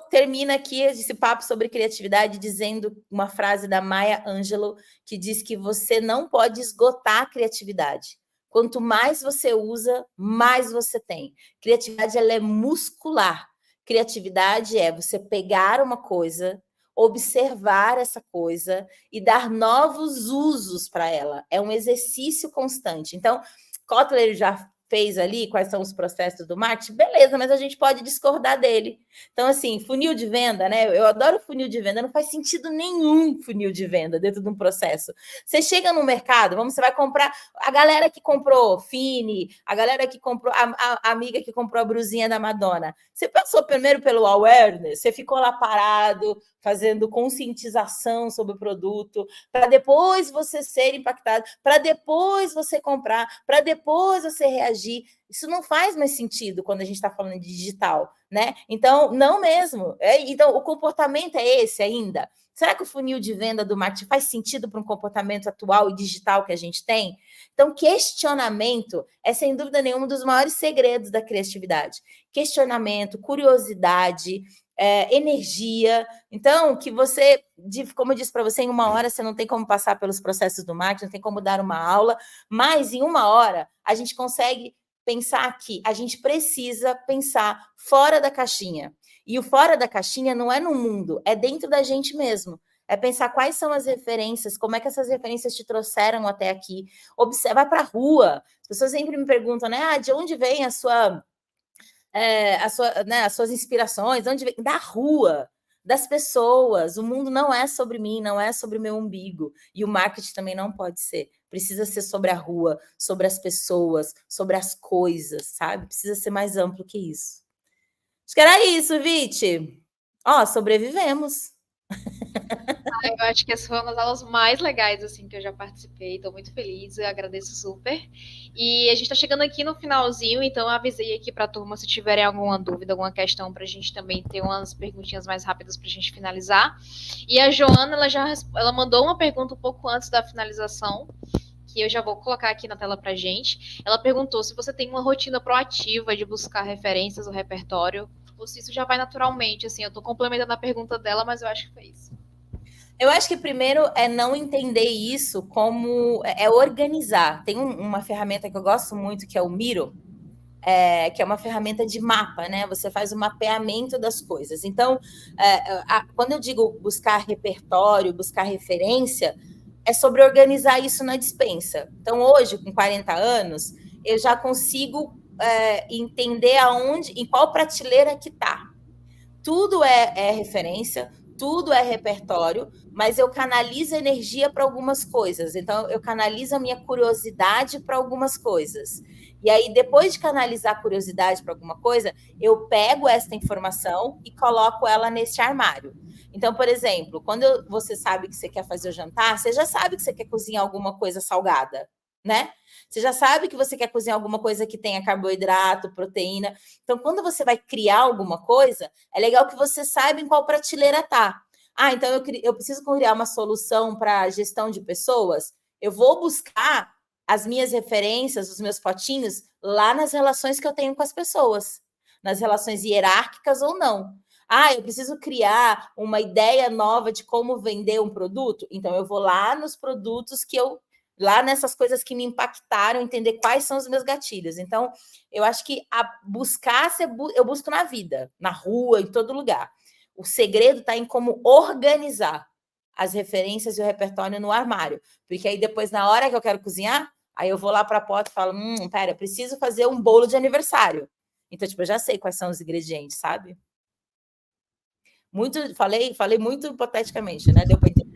termino aqui esse papo sobre criatividade dizendo uma frase da Maya Angelou, que diz que você não pode esgotar a criatividade. Quanto mais você usa, mais você tem. Criatividade, ela é muscular. Criatividade é você pegar uma coisa, observar essa coisa e dar novos usos para ela. É um exercício constante. Então, Kotler já fez ali, quais são os processos do marketing, beleza, mas a gente pode discordar dele. Então, assim, funil de venda, né? Eu adoro funil de venda, não faz sentido nenhum funil de venda dentro de um processo. Você chega no mercado, você vai comprar, a galera que comprou Fini, a galera que comprou, a amiga que comprou a brusinha da Madonna, você passou primeiro pelo awareness, você ficou lá parado, fazendo conscientização sobre o produto, para depois você ser impactado, para depois você comprar, para depois você reagir. Isso não faz mais sentido quando a gente está falando de digital, né? Então, não mesmo. Então, o comportamento é esse ainda. Será que o funil de venda do marketing faz sentido para um comportamento atual e digital que a gente tem? Então, questionamento é, sem dúvida nenhuma, um dos maiores segredos da criatividade. Questionamento, curiosidade, energia. Então, que você, como eu disse para você, em uma hora você não tem como passar pelos processos do marketing, não tem como dar uma aula, mas em uma hora a gente consegue pensar que a gente precisa pensar fora da caixinha. E o fora da caixinha não é no mundo, é dentro da gente mesmo. É pensar quais são as referências, como é que essas referências te trouxeram até aqui. Observa, vai para a rua. As pessoas sempre me perguntam, né? De onde vem as suas inspirações? De onde vem? Da rua. das pessoas. O mundo não é sobre mim, não é sobre o meu umbigo. E o marketing também não pode ser. Precisa ser sobre a rua, sobre as pessoas, sobre as coisas, sabe? Precisa ser mais amplo que isso. Acho que era isso, Viti. Ó, sobrevivemos. Eu acho que essa foi uma das aulas mais legais assim que eu já participei. Estou muito feliz, eu agradeço super. E a gente está chegando aqui no finalzinho, então eu avisei aqui para a turma se tiverem alguma dúvida, alguma questão, para a gente também ter umas perguntinhas mais rápidas para a gente finalizar. E a Joana, ela mandou uma pergunta um pouco antes da finalização, que eu já vou colocar aqui na tela para gente. Ela perguntou se você tem uma rotina proativa de buscar referências ou repertório, ou se isso já vai naturalmente. Assim, eu estou complementando a pergunta dela, mas eu acho que foi isso. Eu acho que primeiro é não entender isso como é organizar. Tem uma ferramenta que eu gosto muito, que é o Miro, que é uma ferramenta de mapa, né? Você faz o mapeamento das coisas. Então, quando eu digo buscar repertório, buscar referência, é sobre organizar isso na despensa. Então, hoje, com 40 anos, eu já consigo entender aonde, em qual prateleira que está. Tudo é referência, tudo é repertório, mas eu canalizo energia para algumas coisas. Então, eu canalizo a minha curiosidade para algumas coisas. E aí, depois de canalizar a curiosidade para alguma coisa, eu pego essa informação e coloco ela nesse armário. Então, por exemplo, quando você sabe que você quer fazer o jantar, você já sabe que você quer cozinhar alguma coisa salgada, né? Você já sabe que você quer cozinhar alguma coisa que tenha carboidrato, proteína. Então, quando você vai criar alguma coisa, é legal que você saiba em qual prateleira tá. Ah, então eu preciso criar uma solução para gestão de pessoas. Eu vou buscar as minhas referências, os meus potinhos, lá nas relações que eu tenho com as pessoas, nas relações hierárquicas ou não. Ah, eu preciso criar uma ideia nova de como vender um produto. Então, eu vou lá nos produtos que eu lá nessas coisas que me impactaram, entender quais são os meus gatilhos. Então, eu acho que eu busco na vida, na rua, em todo lugar. O segredo está em como organizar as referências e o repertório no armário. Porque aí depois, na hora que eu quero cozinhar, aí eu vou lá para a porta e falo, pera, eu preciso fazer um bolo de aniversário. Então, tipo, eu já sei quais são os ingredientes, sabe? Falei muito hipoteticamente, né? Deu para entender.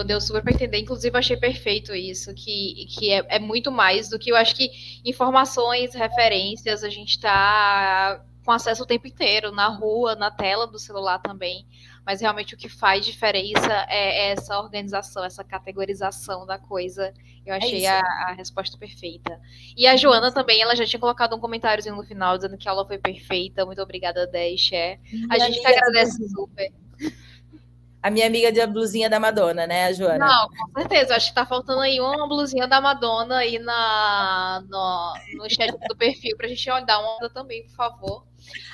Deu super para entender. Inclusive, achei perfeito isso, que é muito mais do que eu acho que informações, referências, a gente está com acesso o tempo inteiro, na rua, na tela do celular também. Mas realmente o que faz diferença é essa organização, essa categorização da coisa. Eu achei a resposta perfeita. E a Joana também, ela já tinha colocado um comentáriozinho no final, dizendo que a aula foi perfeita. Muito obrigada, Deixé. A gente que agradece super. A minha amiga de blusinha da Madonna, né, a Joana? Não, com certeza. Acho que tá faltando aí uma blusinha da Madonna aí no chat do perfil pra gente dar uma olhada também, por favor.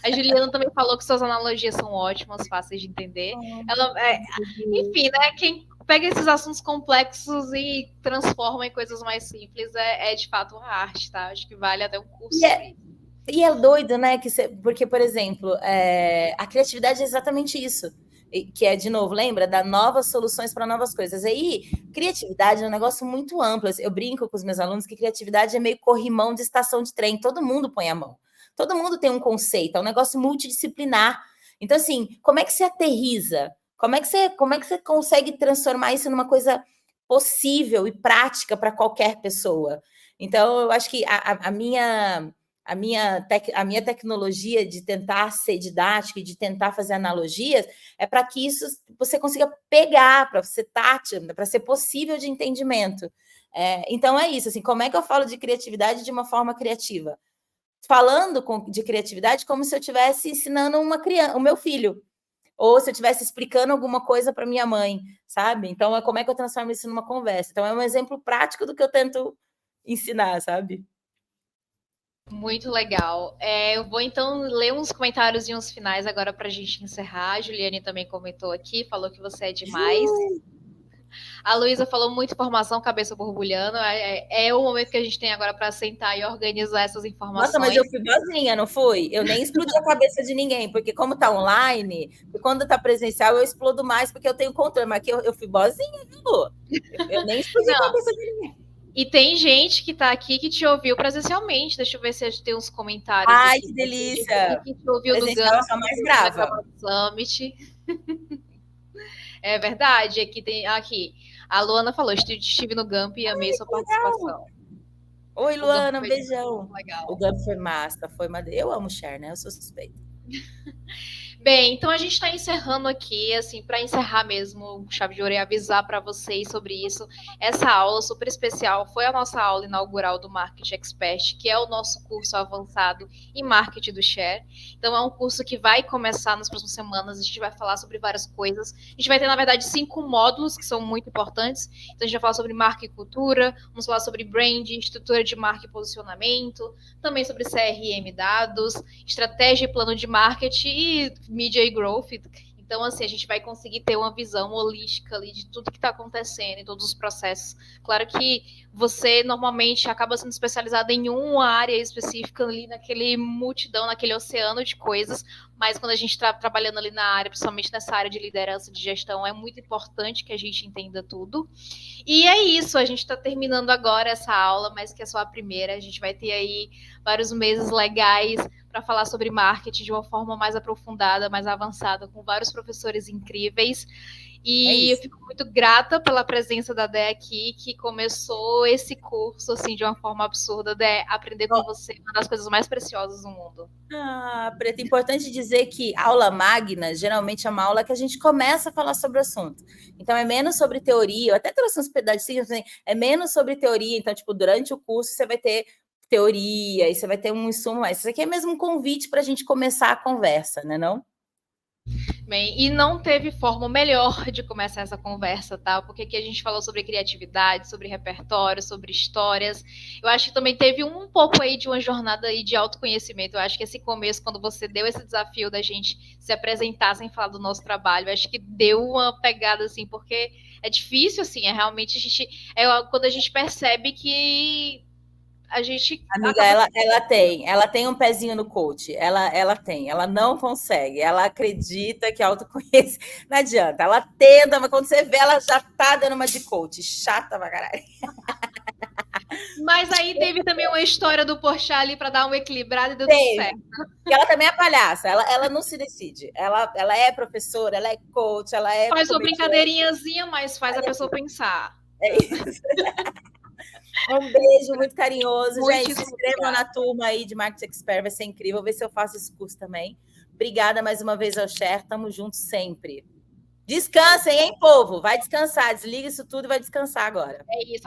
A Juliana também falou que suas analogias são ótimas, fáceis de entender. Enfim, né? Quem pega esses assuntos complexos e transforma em coisas mais simples é de fato uma arte, tá? Acho que vale até um curso. E é doido, né? Porque, por exemplo, a criatividade é exatamente isso. Que é, de novo, lembra? Dar novas soluções para novas coisas. Aí, criatividade é um negócio muito amplo. Eu brinco com os meus alunos que criatividade é meio corrimão de estação de trem. Todo mundo põe a mão. Todo mundo tem um conceito. É um negócio multidisciplinar. Então, assim, como é que você aterriza? Como é que você consegue transformar isso numa coisa possível e prática para qualquer pessoa? Então, eu acho que a minha tecnologia de tentar ser didática e de tentar fazer analogias é para que isso você consiga pegar, para ser tátil, para ser possível de entendimento. Então é isso, assim, como é que eu falo de criatividade de uma forma criativa? Falando de criatividade como se eu estivesse ensinando uma criança, o meu filho, ou se eu estivesse explicando alguma coisa para minha mãe, sabe? Então, como é que eu transformo isso numa conversa? Então, é um exemplo prático do que eu tento ensinar, sabe? Muito legal. Eu vou então ler uns comentários e uns finais agora para a gente encerrar. A Juliane também comentou aqui, falou que você é demais. A Luísa falou muita informação, cabeça borbulhando. É o momento que a gente tem agora para sentar e organizar essas informações. Nossa, mas eu fui boazinha, não fui? Eu nem explodi a cabeça de ninguém, porque como tá online, e quando tá presencial eu explodo mais, porque eu tenho controle, mas aqui eu fui boazinha, viu, Lu? Eu nem explodi a cabeça de ninguém. E tem gente que está aqui que te ouviu presencialmente. Deixa eu ver se a gente tem uns comentários Ai, aqui. que Tem delícia! que te ouviu no Presencial é GAMP, só mais na brava. Global Summit. É verdade. Aqui tem. Aqui. A Luana falou: estive no GAMP e amei sua participação. Oi, O GAMP Luana, um foi beijão. O legal. Gump foi massa, foi uma... Eu amo Cher, né? Eu sou suspeita. Bem, então a gente está encerrando aqui, assim, para encerrar mesmo, chave de ouro e avisar para vocês sobre isso. Essa aula super especial foi a nossa aula inaugural do Market Expert, que é o nosso curso avançado em marketing do Share. Então é um curso que vai começar nas próximas semanas. A gente vai falar sobre várias coisas. A gente vai ter, na verdade, 5 módulos que são muito importantes. Então a gente vai falar sobre marca e cultura, vamos falar sobre brand, estrutura de marca e posicionamento, também sobre CRM dados, estratégia e plano de marketing e media e growth. Então, assim, a gente vai conseguir ter uma visão holística ali de tudo que está acontecendo, em todos os processos. Claro que você normalmente acaba sendo especializado em uma área específica ali naquele multidão, naquele oceano de coisas, mas quando a gente está trabalhando ali na área, principalmente nessa área de liderança, de gestão, é muito importante que a gente entenda tudo. E é isso, a gente está terminando agora essa aula, mas que é só a primeira. A gente vai ter aí vários meses legais para falar sobre marketing de uma forma mais aprofundada, mais avançada, com vários professores incríveis. E eu fico muito grata pela presença da Dé aqui, que começou esse curso assim de uma forma absurda. Dé, aprender com você é uma das coisas mais preciosas do mundo. Ah, Preta, é importante dizer que aula magna geralmente é uma aula que a gente começa a falar sobre o assunto. Então, é menos sobre teoria. Eu até trouxe uns pedacinhos, assim, é menos sobre teoria. Então, tipo, durante o curso você vai ter teoria, e você vai ter um insumo mais. Isso aqui é mesmo um convite para a gente começar a conversa, né, não? Bem, e não teve forma melhor de começar essa conversa, tá? Porque aqui a gente falou sobre criatividade, sobre repertório, sobre histórias. Eu acho que também teve um pouco aí de uma jornada aí de autoconhecimento. Eu acho que esse começo, quando você deu esse desafio da gente se apresentar sem falar do nosso trabalho, eu acho que deu uma pegada assim, porque é difícil, assim, é realmente a gente. É quando a gente percebe que a gente Amiga, acaba. ela tem um pezinho no coach, ela não consegue, ela acredita que autoconhece, não adianta, ela tenta, mas quando você vê, ela já tá dando uma de coach, chata pra caralho. Mas aí teve também uma história do Porchat ali para dar uma equilibrada e deu tudo Teve. certo. E ela também é palhaça, ela não se decide, ela é professora, ela é coach, ela é Faz uma comediante. brincadeirinhazinha, mas faz a pessoa pensar. É isso. Um beijo muito carinhoso. Gente, se Muitíssimo inscrevam obrigada. na turma aí de Marketing Expert, vai ser incrível. Vou ver se eu faço esse curso também. Obrigada mais uma vez ao Cher, tamo junto sempre. Descansem, hein, povo? Vai descansar, desliga isso tudo e vai descansar agora. É isso.